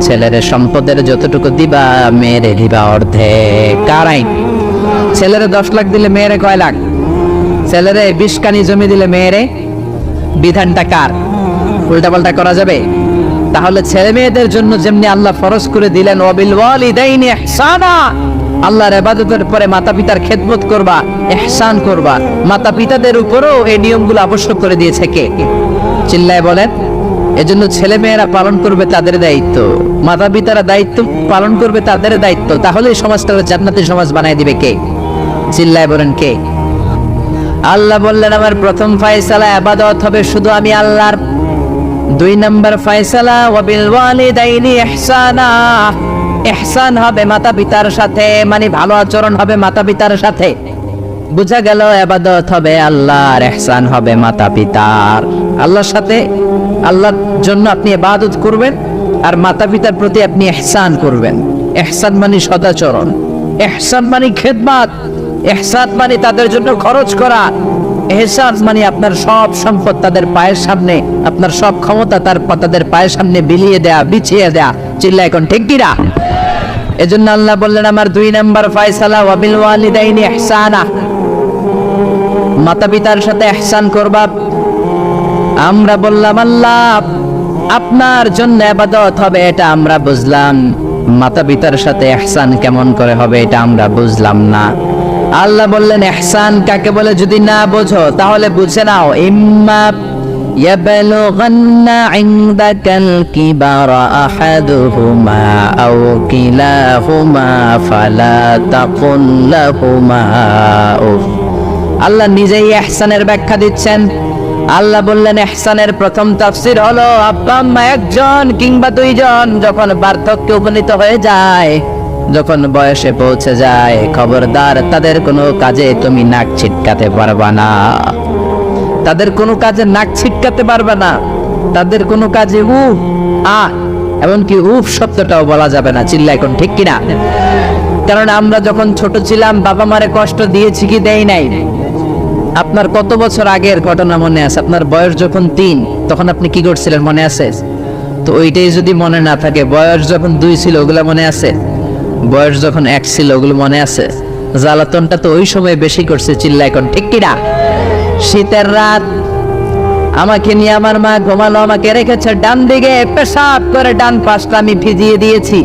ছেলের সম্পদের যতটুকু দিবা মেয়েরে দিবা অর্ধেক। কার আইন? ছেলেরে 10 লাখ দিলে মেয়েরে কয় লাখ? ছেলেরে 20 কানি জমি দিলে মেয়েরে? বিধানটা কার? উল্টাপাল্টা করা যাবে? তাহলে ছেলে মেয়েদের জন্য যেমনি আল্লাহ ফরজ করে দিলেন ওয়াবিল ওয়ালিদাইনি ইহসানা, আল্লাহর ইবাদতের পরে মাতা পিতার খেদমত করবা, ইহসান করবা, মাতা পিতাদের উপরও এই নিয়মগুলো আবশ্যক করে দিয়েছে কে? চিল্লায় বলেন। এজন্য ছেলে মেয়েরা পালন করবে তাদের দায়িত্ব, মাতা পিতারা দায়িত্ব পালন করবে তাদের দায়িত্ব। তাহলে এই সমাজটাকে জান্নাতি সমাজ বানায় দিবে কে? চিল্লায় বলেন কে? আল্লাহ বললেন আমার প্রথম ফয়সালা ইবাদত হবে শুধু আমি আল্লাহর। 2 নম্বর ফয়সালা ওয়াবিল ওয়ালিদাইনি ইহসানা, ইহসান হবে মাতা পিতার সাথে, মানে ভালো আচরণ হবে মাতা পিতার সাথে। বুঝা গেল ইবাদত হবে আল্লাহর, ইহসান হবে মাতা পিতার। আল্লাহর সাথে আল্লাহর জন্য আপনি ইবাদত করবেন আর মাতা পিতার প্রতি আপনি ইহসান করবেন। ইহসান মানে সদাচরণ, ইহসান মানে খেদমত, ইহসান মানে তাদের জন্য খরচ করা, ইহসান মানে আপনার সব সম্পদ তাদের পায়ের সামনে, আপনার সব ক্ষমতা তাদের পায়ের সামনে বিলিয়ে দেয়া, বিছিয়ে দেয়া। চিল্লা এখন ঠিক কিনা? এজন্য আল্লাহ বললেন আমার 2 নম্বর ফয়সালা ওয়াবিল ওয়ালিদাইনি ইহসানা, মাতা পিতার সাথে ইহসান করবা। আমরা বললাম আল্লাহ আপনার জন্য ইবাদত হবে এটা আমরা বুঝলাম, মাতা পিতার সাথে ইহসান কেমন করে হবে এটা আমরা বুঝলাম না। আল্লাহ বললেন ইহসান কাকে বলে যদি না বোঝো তাহলে বুঝে নাও, ইম্মা ইয়াবলুগান্না ইনদাকাল কিবারা আহাদুহুমা আও কিলাহুমা ফালা তাকুল লাহুমা উফ। আল্লাহ নিজেই ইহসানের ব্যাখ্যা দিচ্ছেন। আল্লাহ বললেন ইহসানের প্রথম তাফসীর হলো আব্বা আম্মা একজন কিংবা 2 জন যখন বার্ধক্যে উপনীত হয়ে যায়, যখন বয়সে পৌঁছে যায়, খবরদার তাদের কোনো কাজে তুমি নাক ছিটকাতে পারবা না, তাদের কোনো কাজে নাক ছিটকাতে পারবে না, তাদের কোনো কাজে উফ এমনকি উফ শব্দটাও বলা যাবে না। চিল্লা এখন ঠিক কিনা? কারণ আমরা যখন ছোট ছিলাম বাবা মারে কষ্ট দিয়েছি কি দেই নাই? আপনার কত বছর আগের ঘটনা মনে আছে? আপনার বয়স যখন 3 তখন আপনি কি করছিলেন মনে আছে? তো ওইটাই যদি মনে না থাকে, বয়স যখন 2 ছিল ওগুলা মনে আছে? বয়স যখন 1 ছিল ওগুলো মনে আছে? জ্বালাতনটা তো ওই সময় বেশি করছে। চিল্লা এখন ঠিক কিনা? শীতের রাত আমাকে নিয়ে আমার মা ঘুমালো, আমাকে রেখেছে ডান দিকে, পেশাব করে ডান পাশটা আমি ভিজিয়ে দিয়েছি।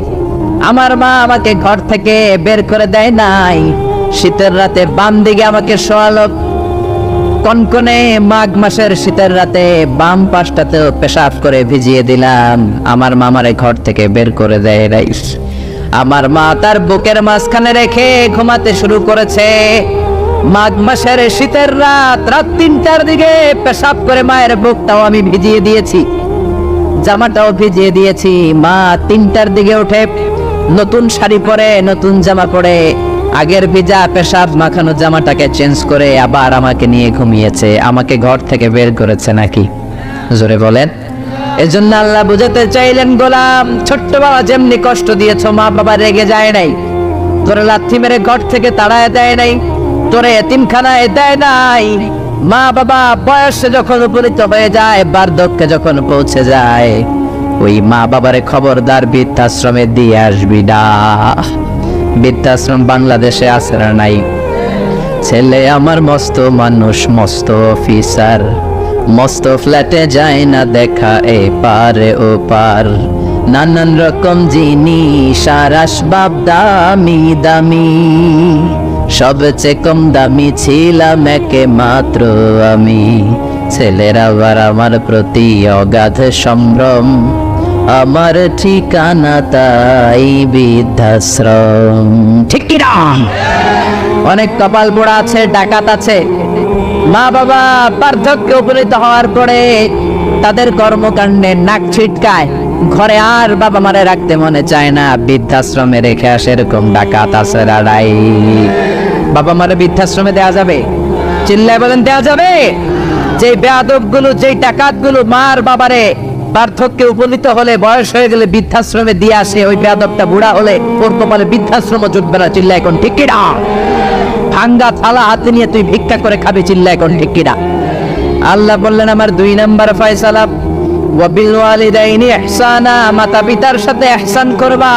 আমার মা আমাকে ঘর থেকে বের করে দেয় নাই, শীতের রাতে বাম দিকে আমাকে শোয়ালো। কনকনে মাঘ মাসের শীতের রাতে বাম পাশটাতেও পেশাব করে ভিজিয়ে দিলাম, আমার মা আমারে ঘর থেকে বের করে দেয় নাই। আমার মা তার বুকের মাঝখানে রেখে ঘুমাতে শুরু করেছে। মাঘ মাসের শীতের রাত 3টার দিকে পেশাব করে মায়ের বুকটাও আমি ভিজিয়ে দিয়েছি, জামাটাও ভিজিয়ে দিয়েছি। মা 3টার দিকে উঠে নতুন শাড়ি পরে, নতুন জামা পরে, আগের ভিজা পেশাব মাখানো জামাটাকে চেঞ্জ করে আবার আমাকে নিয়ে ঘুমিয়েছে। আমাকে ঘর থেকে বের করেছে নাকি? জোরে বলেন। এজন্য আল্লাহ বুঝাতে চাইলেন গোলাম, ছোট্ট বাবা যেমনি কষ্ট দিয়েছো মা বাবা রেগে যায় নাই, তোরে লাথি মেরে ঘর থেকে তাড়ায় দেয় নাই, তোরে এতিমখানায় দেয় নাই। মা বাবা বয়সে যখন উপনীত হয়ে যায়, বার্ধক্যে যখন পৌঁছে যায়, ওই মা বাবারে খবরদার বৃদ্ধাশ্রমে দিয়ে আসবি না। বৃদ্ধাশ্রম বাংলাদেশে আছে না নাই? ছেলে আমার মস্ত মানুষ, মস্ত অফিসার, মস্ত ফ্ল্যাটে যায় না দেখা এ পারে ও পার, নানান রকম জিনিস আর আসবাব দামি দামি, সবচেয়ে কম দামি ছিলাম একে মাত্র আমি। ছেলের আবার আমার প্রতি অগাধ সম্ভ্রম, আমার ঠিকানা তাই বৃদ্ধাশ্রম। ঠিক কি না? অনেক কপাল পোড়া আছে, ডাকাত আছে। মা বাবা বার্ধক্যে উপনীত হওয়ার পরে তাদের কর্মকাণ্ডে নাক ছিটকায়, ঘরে আর বাবা মারে রাখতে মনে চায় না, বৃদ্ধাশ্রমে রেখে আসে। এরকম ডাকাত আছে রাড়াই। বাবা মারে বৃদ্ধাশ্রমে দেয়া যাবে? চিল্লায় বলেন দেয়া যাবে? যে বেয়াদব গুলো, যে ডাকাত গুলো মার বাবারে পার্থক্যে উপনীত হলে, বয়স হয়ে গেলে বৃদ্ধাশ্রমে দিয়ে আসে। ওই বেয়াদবটা বুড়া হলে ওর কপালে বৃদ্ধাশ্রম জুটবে না। চিল্লা এখন ঠিক কিনা? ভাঙ্গা থালা হাতে নিয়ে তুই ভিক্ষা করে খাবি। চিল্লা এখন ঠিক কিনা? আল্লাহ বললেন আমার 2 নাম্বার ফয়সালা, ওয়াবিল ওয়ালিদাইনি ইহসানা, মাতা পিতার সাথে ইহসান করবা।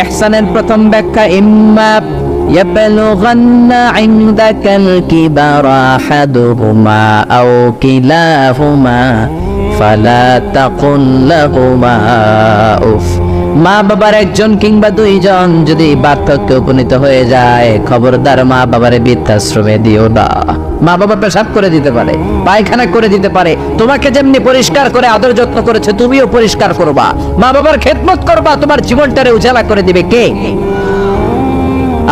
ইহসানের প্রথম ব্যাখ্যা, ইম্মা ইয়াবলুগান্না ইনদাকাল কিবারা আহাদুহুমা আও কিলাহুমা ফালা তাকুল লাহুমা উফ। মা বাবার একজন কিংবা 2 জন যদি বার্ধক্যে উপনীত হয়ে যায়, খবরদার মা বাবারে বৃদ্ধাশ্রমে দিও না। মা বাবা পেশাব করে দিতে পারে, পায়খানা করে দিতে পারে। তোমাকে যেমনি পরিষ্কার করে আদর যত্ন করেছে, তুমিও পরিষ্কার করবা। মা বাবার খেদমত করবা, তোমার জীবনটারে উজালা করে দিবে কে?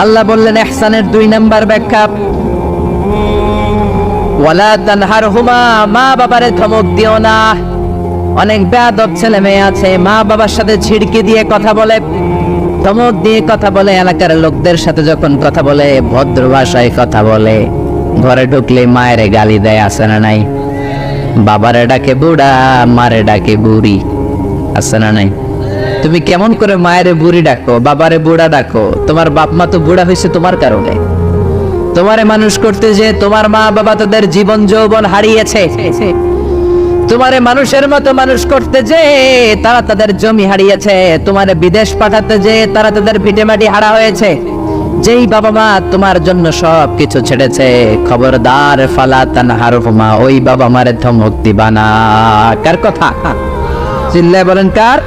আল্লাহ বললেন ইহসানের 2 নাম্বার ব্যাখ্যা, ওয়ালা তানহারহুমা, মা বাবারে ধমক দিও না। অনেক বেয়াদব ছেলে মেয়ে আছে, মা বাবার সাথে ছিড়কে দিয়ে কথা বলে, ধমক দিয়ে কথা বলে। এলাকার লোকদের সাথে যখন কথা বলে, ভদ্র ভাষায় কথা বলে। ঘরে ঢুকলে মায়ের গালি দেয়, আছে না নাই? বাবারে ডাকে বুড়া, মারে ডাকে বুড়ি, আছে না নাই? তুমি কেমন করে মায়ের বুড়ি ডাকো, বাবারে বুড়া ডাকো? তোমার বাপ মা তো বুড়া হয়েছে তোমার কারণে। তোমারে মানুষ করতে যে তোমার মা বাবা তাদের জীবন যৌবন হারিয়েছে। তোমারে মানুষের মতো মানুষ করতে যে তারা তাদের জমি হারিয়েছে। তোমারে বিদেশ পাঠাতে যে তারা তাদের ভিটেমাটি হারা হয়েছে। যেই বাবা মা তোমার জন্য সব কিছু ছেড়েছে, খবরদার ফালা তানহারহুমা, ওই বাবা মারে ধমক দিবা না। কার কথা? চিল্লায় বলেন কার?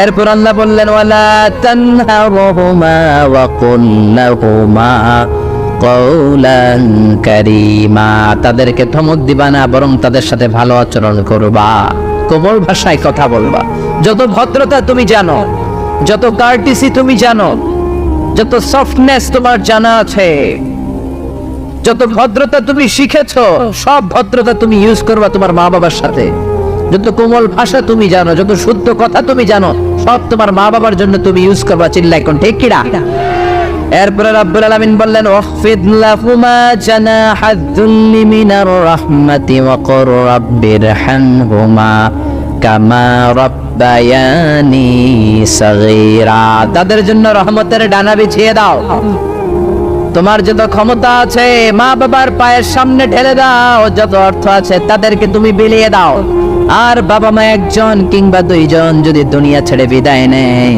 এরপর আল্লাহ বললেন ওয়ালা তানহারহুমা ওয়া কুল লাহুমা কওলান কারীমা, তাদেরকে ধমক দিবা না, বরং তাদের সাথে ভালো আচরণ করবা, কোমল ভাষায় কথা বলবা। যত ভদ্রতা তুমি জানো, যত কার্টিসি তুমি জানো, যত সফটনেস তোমার জানা আছে, যত ভদ্রতা তুমি শিখেছো, সব ভদ্রতা তুমি ইউজ করবা তোমার মা বাবার সাথে। যত কোমল ভাষা তুমি জানো, যত শুদ্ধ কথা তুমি জানো, সব তোমার মা বাবার জন্য তুমি ইউজ করবা। চিল্লাই কোন ঠিক কিনা? এরপরে রাব্বুল আলামিন বললেন ওয়াখফিদ লাহুমা জানাহাদ যুল্লি মিনার রাহমাতি ওয়া কুর রাব্বিরহামহুমা কামা রাব্বায়ানি সাগীরা, তাদের জন্য রহমতের ডানা বিছিয়ে দাও। তোমার যত ক্ষমতা আছে মা বাবার পায়ের সামনে ঢেলে দাও, যত অর্থ আছে তাদেরকে তুমি বিলিয়ে দাও। আর বাবা মা একজন কিংবা 2 জন যদি দুনিয়া ছেড়ে বিদায় নেয়,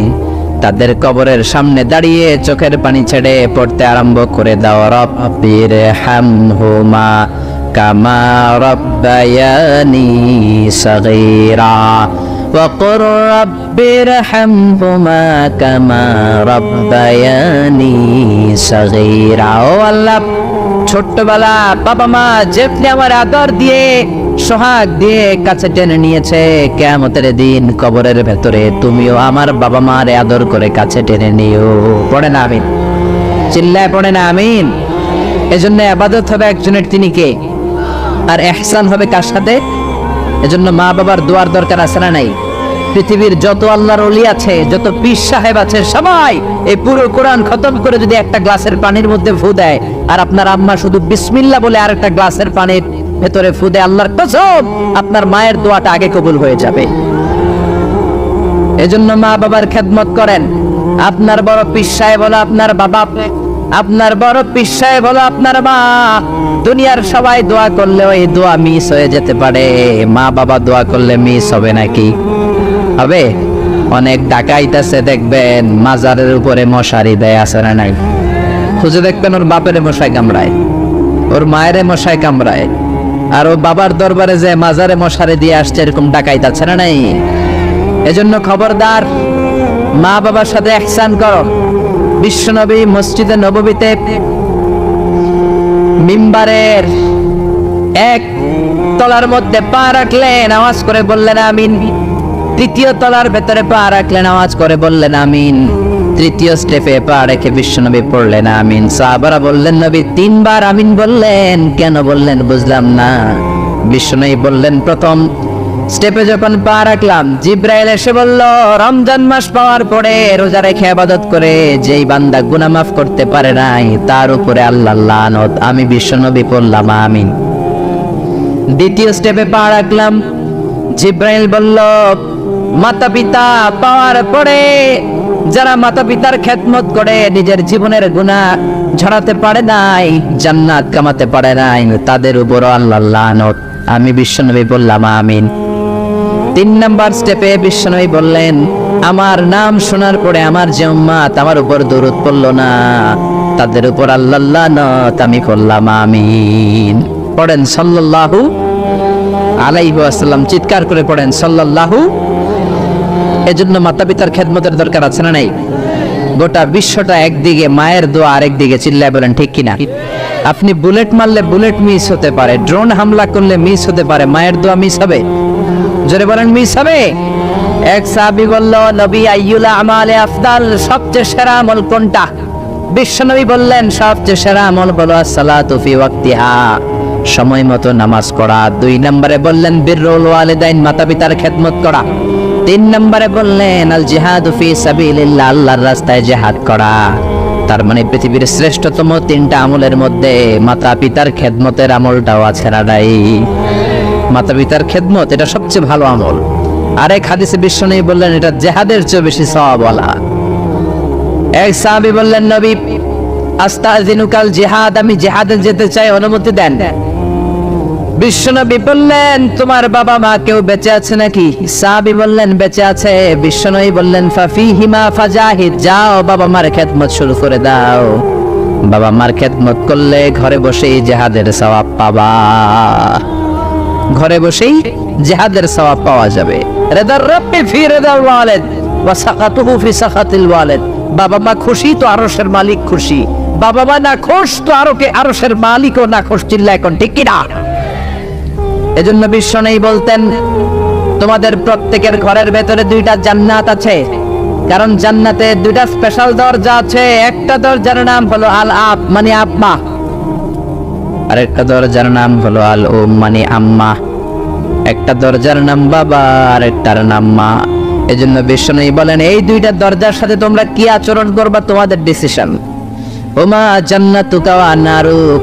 তাদের কবরের সামনে দাঁড়িয়ে চোখের পানি ছেড়ে পড়তে আরম্ভ করে দাও, রব্বিরহামহুমা কামা রাব্বায়ানি সাগীরা ওয়া কুর রাব্বিরহামহুমা কামা রাব্বায়ানি সাগীরা। ও আল্লাহ, ছোট্টবেলা বাবা মা যেমনি আমার আদর দিয়ে সোহাগ দিয়ে কাছে টেনে নিয়েছে, কিয়ামতের দিন কবরের ভেতরে তুমিও আমার বাবা মার আদর করে কাছে টেনে নিও। পড়ে না আমিন? চিল্লায় পড়ে না আমিন? এজন্য ইবাদত হবে একজনের, তিনি কে? আর ইহসান হবে কার সাথে? এজন্য মা বাবার দোয়ার দরকার আছে না নাই? পৃথিবীর যত আল্লাহর ওলি আছে, যত পীর সাহেব আছে, সবাই এই পুরো কোরআন খতম করে যদি একটা গ্লাসের পানির মধ্যে ফু দেয়, আর আপনার আম্মা শুধু বিসমিল্লাহ বলে আরেকটা গ্লাসের পানির ভেতরে ফু দেয়, আল্লাহর কসম আপনার মায়ের দোয়াটা আগে কবুল হয়ে যাবে। এজন্য মা বাবার খেদমত করেন। আপনার বড় পীর সাহেব হলো আপনার বাবা, আপনার বড় পীর সাহেব হলো আপনার মা। দুনিয়ার সবাই দোয়া করলে ওই দোয়া মিস হয়ে যেতে পারে, মা বাবা দোয়া করলে মিস হবে নাকি? হবে? অনেক ডাকাইত আছে দেখবেন মাজারের উপরে মশারি দেয়, আছে না নাই? খুঁজে দেখবেন ওর বাপের মশাই কামড়ায়, ওর মায়ের মশাই কামড়ায়, আর ও বাবার দরবারে যে মাজারে মশারি দিয়ে আসছে, এরকম ডাকাইত আছে না নাই? এজন্য খবরদার, মা বাবার সাথে ইহসান করো। বিশ্বনবী মসজিদে নববীতে মিম্বারের 1 তলার মধ্যে পা রাখলেন, আওয়াজ করে বললেন আমিন। 3য় তলার ভেতরে পা রাখলেন, আওয়াজ করে বললেন আমিন। 3য় স্টেপে পা রেখে বিশ্বনবী পড়লেন আমিন। সাহাবারা বললেন নবী 3 বার আমিন বললেন, কেন বললেন বুঝলাম না। বিশ্বনবী বললেন প্রথম স্টেপে যখন পা রাখলাম, জিব্রাইল এসে বলল রমজান মাস পাওয়ার পরে রোজা রেখে ইবাদত করে যেই বান্দা গুনাহ মাফ করতে পারে নাই, তার উপরে আল্লাহর লানত। আমি বিশ্বনবী পড়লাম আমিন। 2য় স্টেপে পা রাখলাম, জিব্রাইল বলল, মাতা পিতা পাওয়ার পরে যারা মাতা পিতার খেদমত করে নিজের জীবনের গুনাহ ঝরাতে পারে নাই, জান্নাত কামাতে পারে নাই, তাদের উপর আল্লাহর লানত। আমি বিশ্বনবী বললাম আমিন। 3 নাম্বার স্টেপে বিশ্বনবী বললেন, আমার নাম শোনার পরে আমার যে উম্মত আমার উপর দরুদ পড়ল না, তাদের উপর আল্লাহর লানত। আমি বললাম আমিন। পড়েন সাল্লাল্লাহু আলাইহি ওয়াসাল্লাম, চিৎকার করে পড়েন সাল্লাল্লাহু। এজন্য মাতা পিতার খেদমতের দরকার আছে না নাই? গোটা বিশ্বটা একদিকে, মায়ের দোয়া আরেকদিকে। চিল্লায় বলেন ঠিক কিনা? আপনি বুলেট মারলে বুলেট মিস হতে পারে, ড্রোন হামলা করলে মিস হতে পারে, মায়ের দোয়া মিস হবে? জোরে বলেন মিস হবে? এক সাহাবী বলল, নবী আইয়ুল আমালে আফদাল, সবচেয়ে সেরা আমল কোনটা? বিশ্বনবী বললেন, সবচেয়ে সেরা আমল হলো সালাতু ফি ওয়াক্তিহা, সময় মতো নামাজ পড়া। 2 নম্বরে বললেন বিররুল ওয়ালিদাইন, মাতা পিতার খেদমত করা। 3 নম্বরে বললেন আল জিহাদু ফি সাবিলিল্লাহ, আল্লাহর রাস্তায় জিহাদ করা। তার মানে পৃথিবীর শ্রেষ্ঠতম 3টা আমলের মধ্যে মাতা পিতার খেদমতের আমলটাও আছে না নাই? মাতা পিতার খেদমত এটা সবচেয়ে ভালো আমল। আরেক হাদিসে বিশ্বনবী বললেন এটা জিহাদের চেয়ে বেশি সওয়াবওয়ালা। এক সাহাবী বললেন, নবী আস্তাযিনুকাল জিহাদ, আমি জিহাদে যেতে চাই, অনুমতি দেন। বিশ্বনবী বললেন, তোমার বাবা মা কেউ বেঁচে আছে নাকি? সাহাবী বললেন বেঁচে আছে। বিশ্বনবী বললেন, ফাফিহিমা ফাজাহিদ, যাও বাবা মার খেদমত শুরু করে দাও। বাবা মার খেদমত করলে ঘরে বসেই জিহাদের সওয়াব পাবা। ঘরে বসেই জিহাদের সওয়াব পাওয়া যাবে। রিদার রাব্বি ফি রিদাল ওয়ালিদ ওয়া সাকাতুহু ফি সাকাতিল ওয়ালিদ, বাবা মা খুশি তো আরশের মালিক খুশি, বাবা মা না খুশ তো আরশের মালিকও না খুশ। চিল্লায় এখন ঠিক কিনা? এজন্য বিশ্বনবী বলতেন, তোমাদের প্রত্যেকের ঘরের ভেতরে 2টা জান্নাত আছে, কারণ জান্নাতে 2টা স্পেশাল দরজা আছে। একটা দরজার নাম হলো আল আব মানে আব্বা, আর একটা দরজার নাম হলো আল উম মানে আম্মা। একটা দরজার নাম বাবা আর একটার নাম মা। এজন্য বিশ্বনবী বলেন, এই 2টা দরজার সাথে তোমরা কি আচরণ করবা তোমাদের ডিসিশন। ওমা জান্নাতুকা ওয়া নারুক,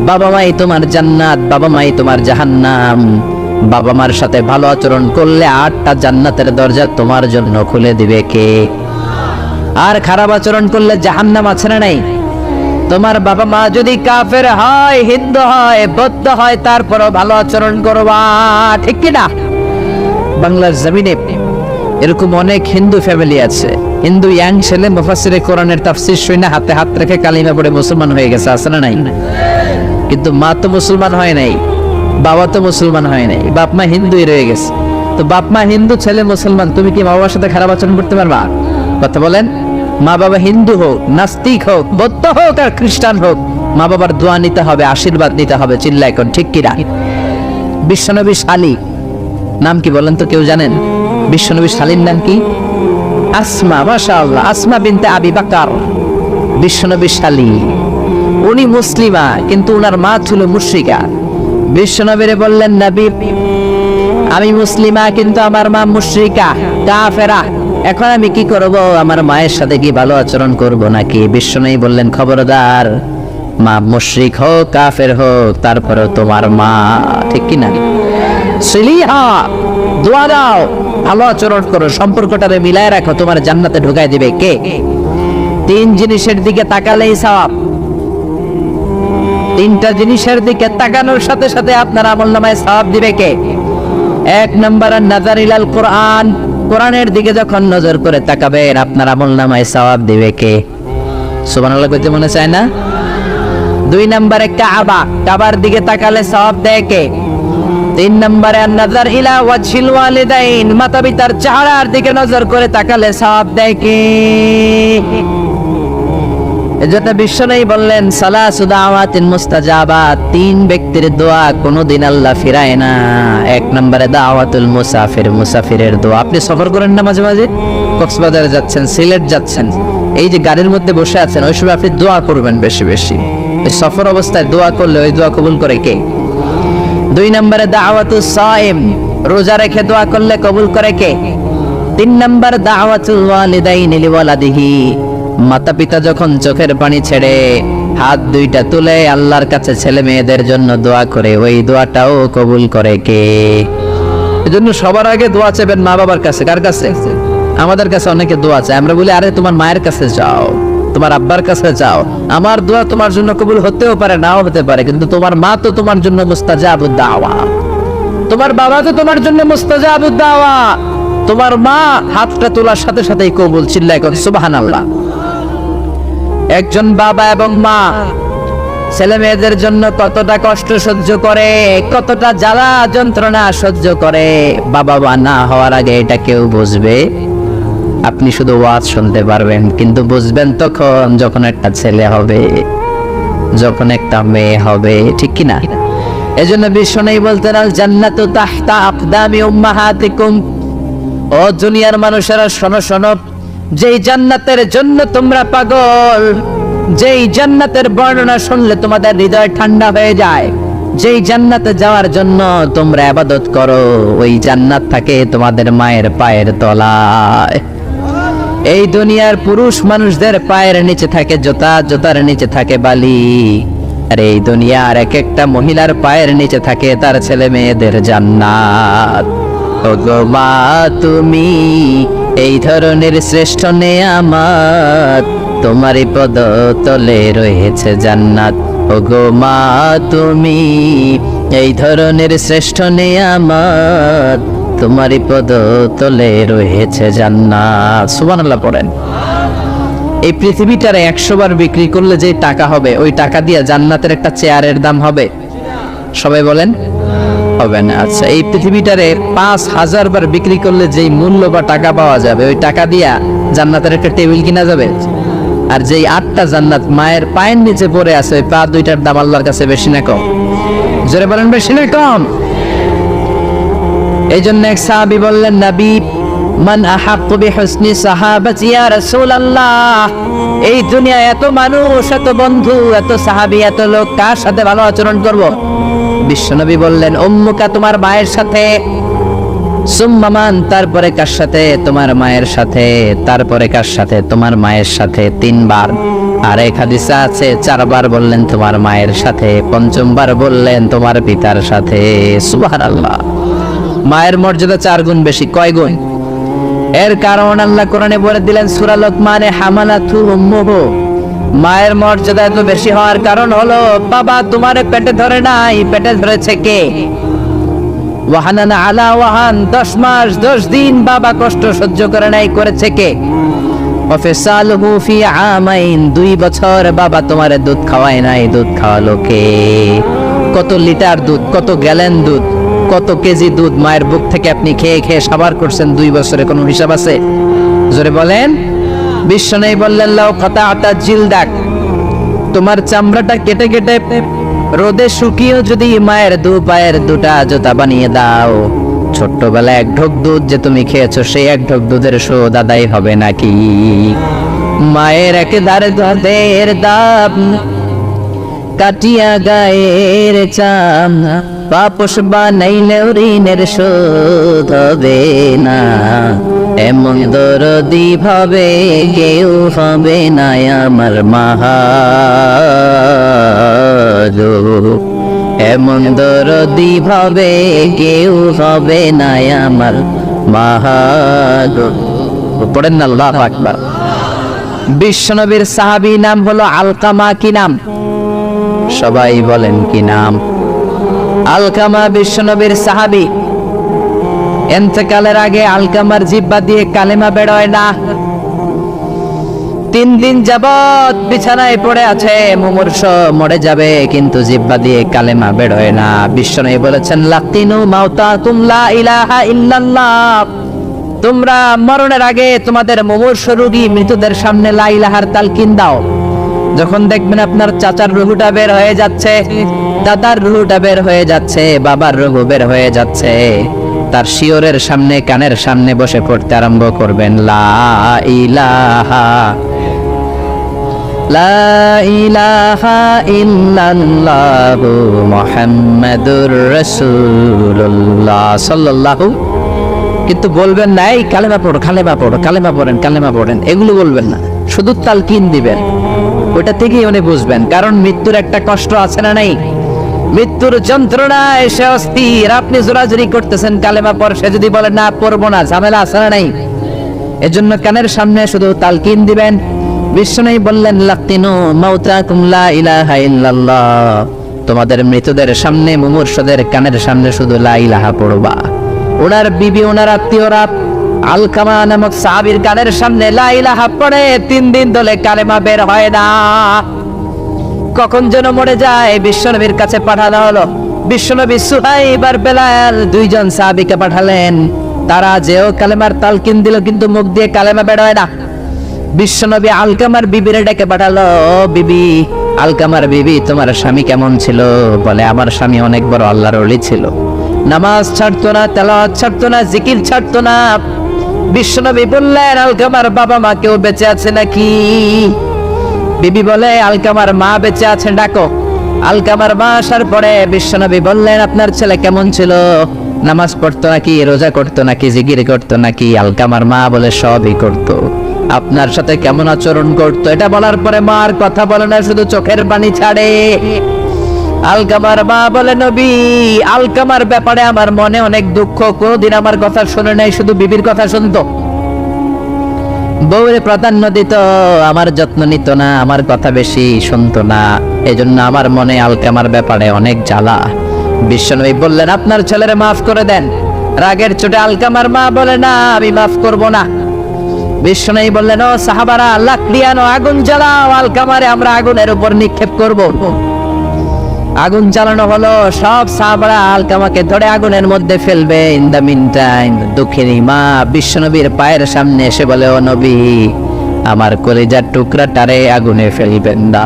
বাবা মাই তোমার জান্নাত, বাবা মাই তোমার জাহান্নাম। বাবা মার সাথে ভালো আচরণ করলে 8টা জান্নাতের দরজা তোমার জন্য খুলে দিবে কে? আর খারাপ আচরণ করলে জাহান্নাম আছে না নাই? তোমার বাবা মা যদি কাফের হয়, হিন্দু হয়, বৌদ্ধ হয়, তারপরও ভালো আচরণ করবা, ঠিক কি না? বাংলার জমিনে এরকম অনেক হিন্দু ফ্যামিলি আছে, হিন্দু ইয়াং ছেলে মুফাসসিরে কোরআনের তাফসীর শুনে হাতে হাত রেখে কালিমা পড়ে মুসলমান হয়ে গেছে, আছে না নাই? কিন্তু মা তো মুসলমান হয় নাই, বাবা তো মুসলমান হয় নাই, বাপ মা হিন্দুই রয়ে গেছে। তো বাপ মা হিন্দু, ছেলে মুসলমান, তুমি কি মা বাবার সাথে খারাপ আচরণ করতে পারবা? কথা বলেন। মা বাবা হিন্দু হোক, নাস্তিক হোক, বৌদ্ধ হোক আর খ্রিস্টান হোক, মা বাবার দোয়া নিতে হবে, আশীর্বাদ নিতে হবে। চিল্লা এখন ঠিক কিনা? বিশ্বনবী শালী নাম কি বলেন তো, কেউ জানেন বিশ্বনবী শালীর নাম কি? আসমা। মাশাআল্লাহ, আসমা বিনতে আবি বকর বিশ্বনবী শালী। উনি মুসলিমা, কিন্তু উনার মা ছিল মুশরিকা। বিশ্বনবীরে বললেন, নবী আমি মুসলিমা কিন্তু আমার মা মুশরিকা, কাফেরা, এখন আমি কি করব? আমার মায়ের সাথে কি ভালো আচরণ করব নাকি? বিশ্বনবী বললেন, খবরদার, মা মুশরিক হোক কাফের হোক, তারপরেও তোমার মা, ঠিক কি না? সিলিহা, দোয়া দাও, ভালো আচরণ করো, সম্পর্কটারে মিলায় রাখো, তোমার জান্নাতে ঢুকাই দিবে কে? 3 জিনিসের দিকে তাকালেই সওয়াব। 3টা জিনিসের দিকে তাকানোর সাথে সাথে আপনার আমলনামায় সওয়াব দিবে কে? 1 নাম্বার নাযার ইলাল কোরআন, কোরআনের দিকে যখন নজর করে তাকাবেন আপনার আমলনামায় সওয়াব দিবে কে? সুবহানাল্লাহ কইতে মনে চায় না? 2 নম্বরে কাবা, কাবার দিকে তাকালে সওয়াব দেয় কে? 3 নম্বরে নাযার ইলা ওয়াজহিল ওয়ালিদাইন, মাতা পিতার চেহারার দিকে নজর করে তাকালে সওয়াব দেয় কে? এজন্য বিশ্বনবী বললেন, সালাসু দাওয়াতিন মুস্তাজাবাত, 3 ব্যক্তির দোয়া কোনোদিন আল্লাহ ফিরায় না। 1 নম্বরে দাওয়াতুল মুসাফির, মুসাফিরের দোয়া। আপনি সফর করেন না মাঝে মাঝে, কক্সবাজার যাচ্ছেন, সিলেট যাচ্ছেন, এই যে গাড়ির মধ্যে বসে আছেন, ওই সময় আপনি দোয়া করবেন বেশি বেশি। এই সফর অবস্থায় দোয়া করলে ওই দোয়া কবুল করে কে? 2 নম্বরে দাওয়াতুস সাইম, রোজা রেখে দোয়া করলে কবুল করে কে? 3 নম্বর দাওয়াতুল ওয়ালিদাইনি লিওয়ালাদিহি, মাতা পিতা যখন চোখের পানি ছেড়ে হাত 2টা তুলে আল্লাহর কাছে ছেলে মেয়েদের জন্য দোয়া করে, ওই দোয়াটাও কবুল করে কে? এজন্য সবার আগে দোয়া চাইবেন মা বাবার কাছে। কার কাছে? আমাদের কাছে অনেকে দোয়া চায়, আমরা বলি আরে তোমার মায়ের কাছে যাও, তোমার আব্বার কাছে যাও, আমার দোয়া তোমার জন্য কবুল হতেও পারে নাও হতে পারে, কিন্তু তোমার মা তো তোমার জন্য মুস্তাজাবুদ দাওয়া, তোমার বাবা তো তোমার জন্য মুস্তাজাবুদ দাওয়া। তোমার মা হাতটা তোলার সাথে সাথেই কবুল। চিল্লায় কর সুবহানাল্লাহ। একজন বাবা এবং মা ছেলে মেয়েদের জন্য কতটা কষ্ট সহ্য করে, কতটা জ্বালা যন্ত্রণা সহ্য করে, বাবা মা না হওয়ার আগে এটা কেউ বুঝবে? আপনি শুধু ওয়াজ শুনতে পারবেন, কিন্তু বুঝবেন তখন যখন একটা ছেলে হবে, যখন একটা মেয়ে হবে, ঠিক কিনা? এজন্য বিষ্ণু বলতেন আল জান্নাতু তাহতা আকদামি উম্মাহাতিকুম। ও দুনিয়ার মানুষেরা শোনো শোনো, যেই জান্নাতের জন্য তোমরা পাগল, যেই জান্নাতের বর্ণনা শুনলে তোমাদের হৃদয় ঠান্ডা হয়ে যায়, যেই জান্নাতে যাওয়ার জন্য তোমরা ইবাদত করো, ওই জান্নাত থাকে তোমাদের মায়ের পায়ের তলায়। এই দুনিয়ার পুরুষ মানুষদের পায়ের নিচে থাকে জুতা, জুতার নিচে থাকে বালি, আর এই দুনিয়ার এক একটা মহিলার পায়ের নিচে থাকে তার ছেলে মেয়েদের জান্নাত। ওগো মা তুমি এই ধরনের শ্রেষ্ঠ নেয়ামত, তোমারই পদ তলে রয়েছে জান্নাত। ওগো মা তুমি এই ধরনের শ্রেষ্ঠ নেয়ামত, তোমারই পদ তলে রয়েছে জান্নাত। সুবহানাল্লাহ পড়েন। এই পৃথিবীটারে 100 বার বিক্রি করলে যে টাকা হবে, ওই টাকা দিয়ে জান্নাতের একটা চেয়ারের দাম হবে? সবাই বলেন হবে না। আচ্ছা, এই পৃথিবীটারে 5000 বার বিক্রি করলে যেই মূল্য বা টাকা পাওয়া যাবে, ওই টাকা দিয়া জান্নাতের একটা টেবিল কিনা যাবে? আর যেই 8টা জান্নাত মায়ের পায়ের নিচে পড়ে আছে, ওই পা দুইটার দাম আল্লাহর কাছে বেশি না কম? জোরে বলেন বেশি না কম? এই জন্য এক সাহাবী বললেন, নবী মান আহাক্কু বিহুসনি সাহাবাতি ইয়া রাসূলুল্লাহ, এই দুনিয়ায় এত মানুষ, এত বন্ধু, এত সাহাবী, এত লোক, কার সাথে ভালো আচরণ করব? বিশ্বনবী বললেন, উম্মুকা, তোমার মায়ের সাথে, সুম্মা মান, তারপরে কার সাথে? তোমার মায়ের সাথে, তারপরে কার সাথে? তোমার মায়ের সাথে। 3 বার। আর এক হাদিসে আছে 4 বার বললেন তোমার মায়ের সাথে, 5বার বললেন তোমার পিতার সাথে। সুবহানাল্লাহ। মায়ের মর্যাদা 4 গুণ বেশি। কয় গুণ? এর কারণ আল্লাহ কোরআনে বলে দিলেন সূরা লোকমানে, হামালাতু উম্মুহু, মায়ের মর্যাদা এত বেশি হওয়ার কারণ হলো বাবা তোমারে পেটে ধরে নাই, পেটে ধরেছে কে? ওয়াহানানা আলা ওয়াহান, 10 মাস 10 দিন বাবা কষ্ট সহ্য করে নাই, করেছে কে? ওয়াফিসালহু ফি আমাইন, 2 বছর বাবা তোমারে দুধ খাওয়ায় নাই, দুধ খাওয়ালো কে? কত লিটার দুধ, কত গ্যালন দুধ, কত কেজি দুধ মায়ের বুক থেকে আপনি খেয়ে খেয়ে সাবার করছেন 2 বছরে, কোনো হিসাব আছে? জোরে বলেন। বিশ্বনবী বললেন, লাউ কাতাআতা জিলদাক, তোমার চামড়াটা কেটে কেটে রোদে শুকিয়েও যদি মায়ের 2 পায়ের 2টা জুতা বানিয়ে দাও, ছোট্টবেলায় 1 ঢোক দুধ যে তুমি খেয়েছো, সেই 1 ঢোক দুধের শোধ আদায় হবে নাকি? মায়ের একেবারে দুধের দাম কাটিয়া গায়ের চাম, পাপস বানাইলেও ঋণের শোধ হবে না, এমন দরদি ভাবে কেউ হবে না আমার মাহাদো, এমন দরদি ভাবে কেউ হবে না আমার মাহাদো। পড়েন না আল্লাহু আকবার। বিশ্বনবীর সাহাবী নাম হলো আলকামা। কি নাম? সবাই বলেন কি নাম? আলকামা বিশ্বনবীর সাহাবী। ইন্তেকালের আগে আলকামার জিহ্বা দিয়ে কালেমা বের হয় না। 3 দিন যাবত বিছানায় পড়ে আছে, মুমূর্ষ, মরে যাবে, কিন্তু জিহ্বা দিয়ে কালেমা বের হয় না। বিশ্বনবী বলেছেন, লাকিনু মাউতাকুম লা ইলাহা ইল্লাল্লাহ, তোমরা মরণের আগে তোমাদের মুমূর্ষ রোগী মৃতদের সামনে লা ইলাহার তালকিন দাও। যখন দেখবেন আপনার চাচার রুহুটা বের হয়ে যাচ্ছে, দাদার রুহুটা বের হয়ে যাচ্ছে, বাবার রুহু বের হয়ে যাচ্ছে, তার শিওরের সামনে, কানের সামনে বসে পড়তে আরম্ভ করবেন, লা ইলাহা লা ইলাহা ইল্লাল্লাহু মুহাম্মাদুর রাসূলুল্লাহ সাল্লাল্লাহু। কিন্তু বলবেন না এই কালেমা পড়ো, কালেমা পড়ো, কালেমা পড়েন, কালেমা পড়েন, এগুলো বলবেন না, শুধু তালকিন দিবেন। ওটা থেকেই উনি বুঝবেন, কারণ মৃত্যুর একটা কষ্ট আছে না নাই? মৃত্যুর যন্ত্রণায় সে অস্থির। আপনি জোরাজুরি করতেছেন কালেমা পড়, সে যদি বলে না পড়বো না, ঝামেলা আছে না নাই? এজন্য কানের সামনে শুধু তালকিন দিবেন। বিষ্ণু বললেন লাকিনু মাউতাকুম লা ইলাহা ইল্লাল্লাহ, তোমাদের মৃতদের সামনে, মুমূর্ষদের কানের সামনে শুধু লা ইলাহা পড়বা। ওনার বিবি, ওনার আত্মীয়রা আলকামা নামক সাহাবীর কানের সামনে লা ইলাহা পড়ে 3 দিন ধরে কালেমা বের হয় না। কখন যেন মরে যায়, বিশ্বনবীর কাছে পাঠানো হলো। বিশ্বনবী সুহাইব আর বেলাল 2 জন সাহাবীকে পাঠালেন। তারা যেও কালেমার তালকিন দিল, কিন্তু মুখ দিয়ে কালেমা বের হয় না। বিশ্বনবী আলকামার বিবিরে ডেকে পাঠালো, বিবি, আলকামার বিবি, তোমার স্বামী কেমন ছিল? বলে, আমার স্বামী অনেক বড় আল্লাহর ওলি ছিল, নামাজ ছাড়তো না, তেলাওয়াত ছাড়তো না, জিকির ছাড়তো না। বিশ্বনবী বললেন, আলকামার বাবা মা কেউ বেঁচে আছে নাকি? বিবি বলে, আলকামার মা বেঁচে আছে, ডাকো। আলকামার মা আসার পরে বিশ্বনবী বললেন, আপনার ছেলে কেমন ছিল? নামাজ পড়তো নাকি, রোজা করতো নাকি, জিকির করতো নাকি? আলকামার মা বলে, সবই করতো। আপনার সাথে কেমন আচরণ করতো? এটা বলার পরে মা আর কথা বলে না, শুধু চোখের পানি ছাড়ে। আলকামার মা বলে, নবী, আলকামার ব্যাপারে আমার মনে অনেক দুঃখ, কোনদিন আমার কথা শুনে নাই, শুধু বিবির কথা শুনতো, বউরে প্রাধান্য দিত, আমার যত্ন নিত না, আমার কথা বেশি শুনতো না। এজন্য আমার মনে আলকামার ব্যাপারে অনেক জ্বালা। বিশ্বনবী বললেন, আপনার ছেলেরে মাফ করে দেন। রাগের চোটে আলকামার মা বলে, না, আমি মাফ করব না। বিশ্বনবী বললেন, ও সাহাবারা, লাকড়ি আনো, আগুন জ্বালাও, আলকামারে আমরা আগুনের উপর নিক্ষেপ করব। আগুন জ্বালানো হলো, সব সাহাবারা আলকামাকে ধরে আগুনের মধ্যে ফেলবে। ইন দা মিন টাইম দুঃখিনী মা বিশ্বনবীর পায়ের সামনে এসে বলে, ও নবী, আমার কলিজার টুকরাটারে আগুনে ফেলবেন না।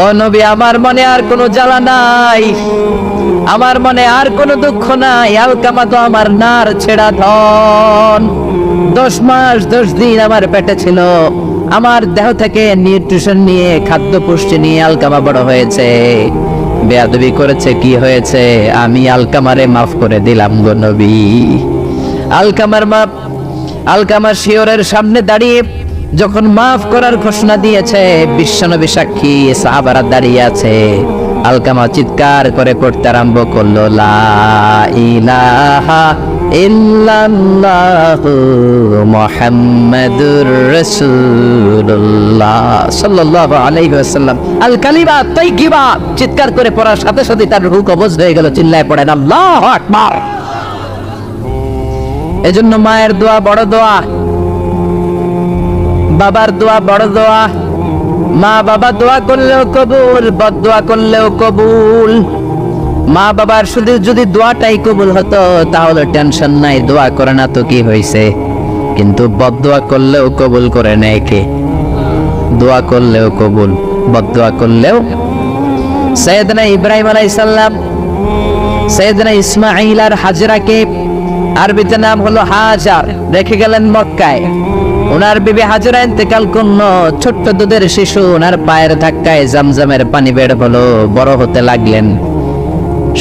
ও নবী, আমার মনে আর কোনো জ্বালা নাই, আমার মনে আর কোনো দুঃখ নাই। আলকামা তো আমার নার ছেড়া ধন। 10 মাস 10 দিন আমার পেটে ছিল, আমার দেহ থেকে নিউট্রিশন নিয়ে, খাদ্য পুষ্টি নিয়ে আলকামা বড় হয়েছে। বেয়াদবি করেছে, কি হয়েছে? আমি আলকামারে মাফ করে দিলাম গো নবী। আলকামার মা আলকামার শিয়রের সামনে দাঁড়িয়ে যখন মাফ করার ঘোষণা দিয়েছে, বিশ্বনবী সাক্ষী, সাহাবারা দাঁড়িয়ে আছে। আলকামা চিৎকার করে পড়তে আরম্ভ করলো, লা ইলাহা ইল্লাল্লাহু মুহাম্মাদুর রাসূলুল্লাহ সাল্লাল্লাহু আলাইহি ওয়াসাল্লাম। আল কালিমা তাইয়্যিবা চিৎকার করে পড়ার সাথে সাথে তার রূহ কবজ হয়ে গেল। চিল্লায় পড়েন আল্লাহু আকবার। এজন্য মায়ের দোয়া বড় দোয়া, বাবার দোয়া বড় দোয়া। মা বাবা দোয়া করলেও কবুল, বদদোয়া করলেও কবুল। মা বাবার শুধু যদি দোয়াটাই কবুল হতো তাহলে টেনশন নাই, দোয়া করে না তো কি হয়েছে। কিন্তু বদদোয়া করলেও কবুল করে নেয় কে? দোয়া করলেও কবুল, বদদোয়া করলেও। সাইয়েদনা ইব্রাহিম আলাইহিস সালাম সাইয়েদনা ইসমাঈল আর হাজরাকে, আরবিতে নাম হলো হাজার, রেখে গেলেন মক্কায়। ওনার বিবি হাজরা ইন্তেকাল করলো, ছোট্ট দুধের শিশু, ওনার পায়ের ধাক্কায় জামজামের পানি বের হলো, বড় হতে লাগলেন।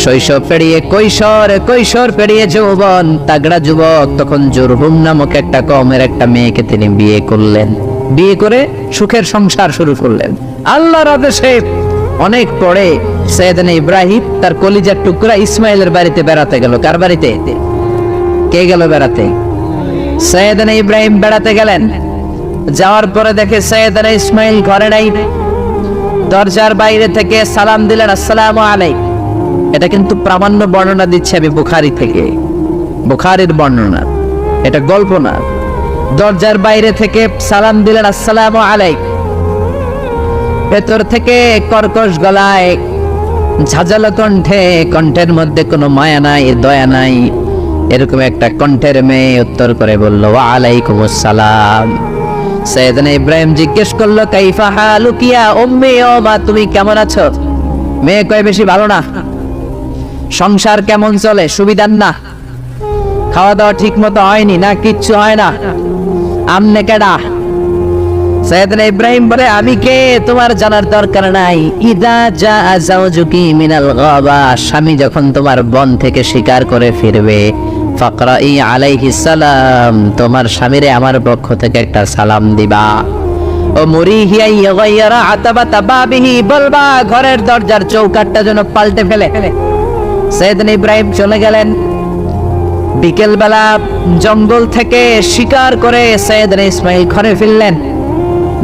শৈশব পেরিয়ে কৈশোর, কৈশোর পেরিয়ে যৌবন, তাগড়া যুবক। তখন জুরহুম নামক একটা কওমের একটা মেয়েকে তিনি বিয়ে করলেন। বিয়ে করে সুখের সংসার শুরু করলেন আল্লাহর আদেশে। অনেক পরে সাইয়েদনা ইব্রাহিম তার কলিজার টুকরা ইসমাইলের বাড়িতে বেড়াতে গেল। কার বাড়িতে? কে গেল বেড়াতে? সাইয়েদনা ইব্রাহিম বেড়াতে গেলেন। যাওয়ার পরে দেখে সাইয়েদনা ইসমাইল ঘরে নাই। দরজার বাইরে থেকে সালাম দিলেন, আসসালামু আলাইকুম। এটা কিন্তু প্রামাণ্য বর্ণনা দিচ্ছে আমি বুখারী থেকে, বুখারীর বর্ণনা, এটা গল্প না। দরজার বাইরে থেকে সালাম দিলেন, আসসালামু আলাইকুম। ভেতর থেকে কর্কশ গলায়, ঝাঁঝালো কণ্ঠে, কণ্ঠের মধ্যে কোনো মায়া নাই, দয়া নাই, এরকম একটা কণ্ঠের মেয়ে উত্তর করে বলল, ওয়া আলাইকুমুস সালাম। সাইয়েদনা ইব্রাহিম জিজ্ঞেস করলো, কাইফা হালুকি ইয়া উম্মি, ও মা তুমি কেমন আছো? মেয়ে কয়, বেশি ভালো না। সংসার কেমন চলে? সুবিধার না? খাওয়া দাওয়া ঠিক মতো হয়নি না? কিচ্ছু হয় না? আমনে কেডা? সাইয়েদনা ইব্রাহিম বলে, আমি কে তোমার জানার দরকার নাই। ইদা জা যাওজুকি মিনাল গাবা, স্বামী যখন তোমার বন থেকে শিকার করে ফিরবে, ফাকরাই আলাইহিস সালাম, তোমার স্বামীরে আমার পক্ষ থেকে একটা সালাম দিবা। ও মুরিহিয়া ইয়াগাইরা আতাবাতা বাবিহি, বলবা ঘরের দরজার চৌকাঠটা যেন পাল্টে ফেলে। সাইয়েদনা ইব্রাহিম চলে গেলেন। বিকেল বেলা জঙ্গল থেকে শিকার করে সাইয়েদনা ইসমাইল ঘরে ফিরলেন।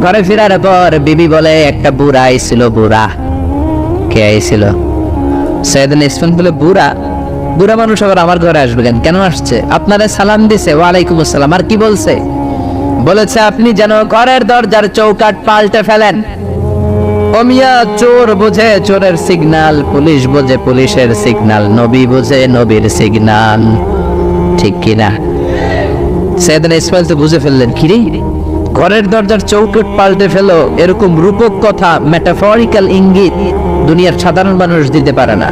ঘরে ফেরার পর বিবি বলে, একটা বুড়া আইছিল। বুড়া কে আইছিল? সাইয়েদনা ইসমাইল বলে, বুড়া? বুড়া মানুষ আবার আমার ঘরে আসবে কেন? কেন আসছে? আপনারে সালাম দিছে। ওয়ালাইকুম আসসালাম। আর কি বলছে? বলেছে আপনি যেন ঘরের দরজার চৌকাঠ পাল্টে ফেলেন। ও মিয়া, চোর বোঝে চোরের সিগন্যাল, পুলিশ বোঝে পুলিশের সিগন্যাল, নবী বোঝে নবীর সিগন্যাল, ঠিক কিনা? সাইয়েদনা ইসমাইল তো বুঝে ফেললেন, কিরে ঘরের দরজার চৌকাঠ পাল্টে ফেলো, এরকম রূপক কথা, মেটাফরিক্যাল ইঙ্গিত দুনিয়ার সাধারণ মানুষ দিতে পারে না।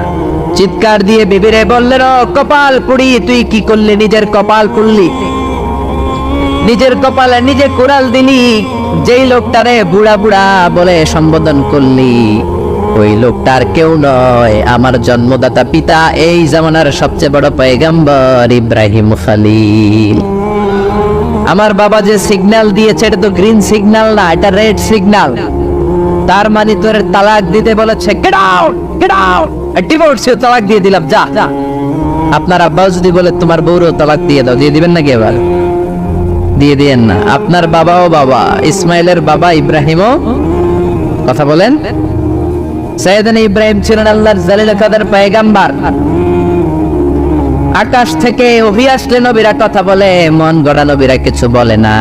চিৎকার দিয়ে বিবিরে বললেন, ও কপাল পুড়ি, তুই কি করলি? নিজের কপাল পুড়লি, নিজের কপালে নিজে কুড়াল দিলি। যেই লোকটারে বুড়া বুড়া বলে সম্বোধন করলি, ওই লোকটার কেউ নয়, আমার জন্মদাতা পিতা, এই জামানার সবচেয়ে বড় পয়গম্বর ইব্রাহিম খলিল। আমার বাবা যে সিগন্যাল দিয়েছে, এটা তো গ্রিন সিগন্যাল না, এটা রেড সিগন্যাল। তার মানে তোর তালাক দিতে বলেছে, get out, get out, divorce, তালাক দিয়ে দিলাম, যা যা। আপনার আব্বাও যদি বলে তোমার বউরও তালাক দিয়ে দাও, দিয়ে দিবেন নাকি? এবার দিয়ে দিয়েন না। আপনার বাবাও বাবা, ইসমাইলের বাবা ইব্রাহিমও, কথা বলেন। সাইয়েদনা ইব্রাহিম ছিলেন আল্লাহর জালিল কাদের পয়গম্বর। আকাশ থেকে ওহী আসলে নবীরা কথা বলে, মন গড়া নবীরা কিছু বলে না।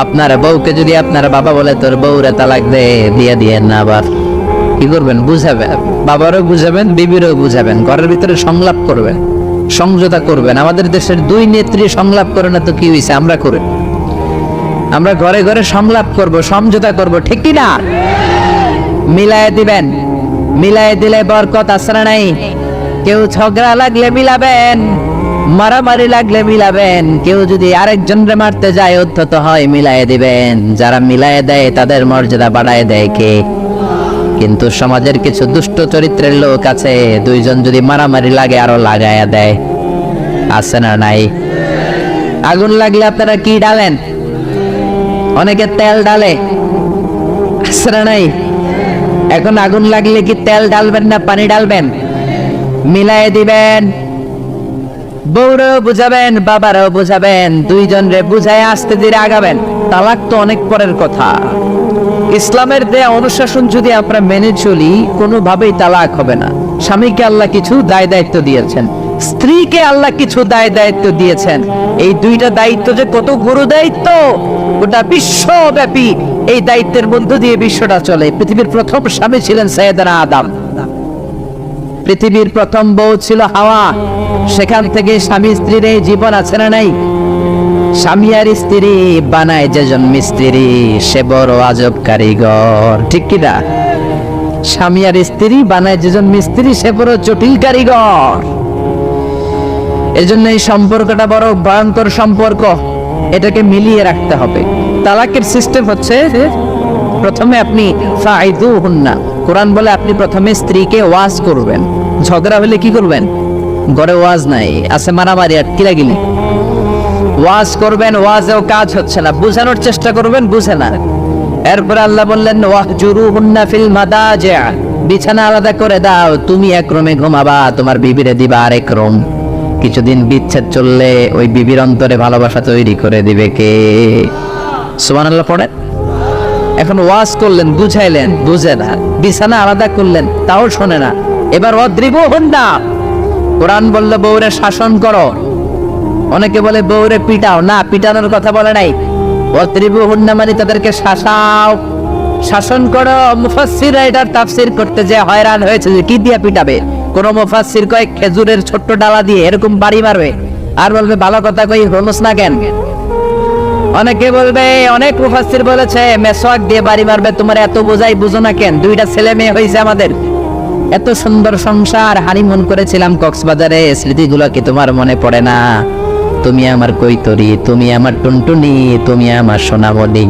আপনার বউকে যদি আপনার বাবা বলে তোর বউরে তালাক দে, দিয়ে দিয়েন না। আবার কি করবেন? বুঝাবেন, বাবারও বুঝাবেন, বিবিরও বুঝাবেন, ঘরের ভিতরে সংলাপ করবেন, সমঝোতা করবেন। আমাদের দেশের দুই নেত্রী সংলাপ করে না তো কি হয়েছে? আমরা করি, আমরা ঘরে ঘরে সংলাপ করব, সমঝোতা করব, ঠিক কি না? মিলায়ে দিবেন, মিলায়ে দিলে বরকত আসরা নাই। কেউ ঝগড়া লাগলে মিলাবেন, মারামারি লাগলে মিলাবেন। কেউ যদি আরেকজনরে মারতে যায়, উদ্ধত হয়, মিলায়ে দিবেন। যারা মিলায়ে দেয় তাদের মর্যাদা বাড়ায় দেয় কে? কিন্তু সমাজের কিছু দুষ্ট চরিত্রের লোক আছে, দুইজন যদি মারামারি লাগে আরো লাগায়া দেয়, আছে না নাই? আগুন লাগলে আপনারা কি ডালেন? অনেকে তেল ডালে, আছে না নাই? এখন আগুন লাগলে কি তেল ডালবেন না পানি ডালবেন? মিলায়ে দিবেন। বউরাও বুঝাবেন, বাবারাও বুঝাবেন, দুইজন রে বুঝায় আস্তে ধীরে আগাবেন। তালাক তো অনেক পরের কথা। ইসলামের দেয়া অনুশাসন যদি আমরা মেনে চলি, কোনোভাবেই তালাক হবে না। স্বামীকে আল্লাহ কিছু দায় দায়িত্ব দিয়েছেন, স্ত্রীকে আল্লাহ কিছু দায় দায়িত্ব দিয়েছেন। এই দুইটা দায়িত্ব যে কত গুরু দায়িত্ব, গোটা বিশ্বব্যাপী এই দায়িত্বের মধ্য দিয়ে বিশ্বটা চলে। পৃথিবীর প্রথম স্বামী ছিলেন সাইয়েদনা আদম, পৃথিবীর প্রথম বউ ছিল হাওয়া। সেখান থেকে স্বামী স্ত্রীর এই জীবন আছে না নাই? স্বামী আর স্ত্রী বানায় যেজন মিস্ত্রি, সে বড় আজব কারিগর, ঠিক কিনা? স্বামী আর স্ত্রী বানায় যেজন মিস্ত্রি, সে বড় জটিল কারিগর। এজন্য এই সম্পর্কটা বড় ভয়ঙ্কর সম্পর্ক, এটাকে মিলিয়ে রাখতে হবে। তালাকের সিস্টেম হচ্ছে, প্রথমে আপনি ফাইদুহুন্না, কোরআন বলে আপনি প্রথমে স্ত্রীকে ওয়াজ করবেন। ঝগড়া হলে কি করবেন? ঘরে ওয়াজ নাই, আছে মারামারি আর কিলাগিলি। ওয়াজ করবেন, ওয়াজেও কাজ হচ্ছে না, বুঝানোর চেষ্টা করবেন, বুঝে না। এরপর আল্লাহ বললেন, ওয়াহজুরুহুন্না ফিল মাদাজি', বিছানা আলাদা করে দাও। তুমি এক রুমে ঘুমাবা, তোমার বিবিরে দিবা আরেক রুম। কিছুদিন বিচ্ছেদ চললে ওই বিবির অন্তরে ভালোবাসা তৈরি করে দিবে কে? সুবহানাল্লাহ পড়েন। এখন ওয়াজ করলেন, বুঝাইলেন, বুঝে না। বিছানা আলাদা করলেন, তাও শোনে না। এবার ওয়াদ্রিবুহুন্না, কোরআন বলল বউরে শাসন করো। অনেকে বলে বউরে পিটাও, না, পিটানোর কথা বলে নাই। ওয়াদ্রিবুহুন্না মানে তাদেরকে শাসাও, শাসন করো। মুফাসসিররা এটার তাফসীর করতে যে হয়রান হয়েছে যে কি দিয়ে পিটাবে। কোন মুফাসসির কয় খেজুরের ছোট্ট ডালা দিয়ে এরকম বাড়ি মারবে, আর বলবে ভালো কথা কই হনস না কেন। অনেকে বলবে, অনেক মুফাসসির বলেছে মেসওয়াক দিয়ে বাড়ি মারবে। তোমার এত বোঝাই বুঝো না কেন? দুইটা ছেলে মেয়ে হয়েছে আমাদের, এত সুন্দর সংসার, হানিমুন করেছিলাম কক্সবাজারে, স্মৃতিগুলো কি তোমার মনে পড়ে না? তুমি আমার কৈতরী, তুমি আমার টুনটুনি, তুমি আমার সোনামণি।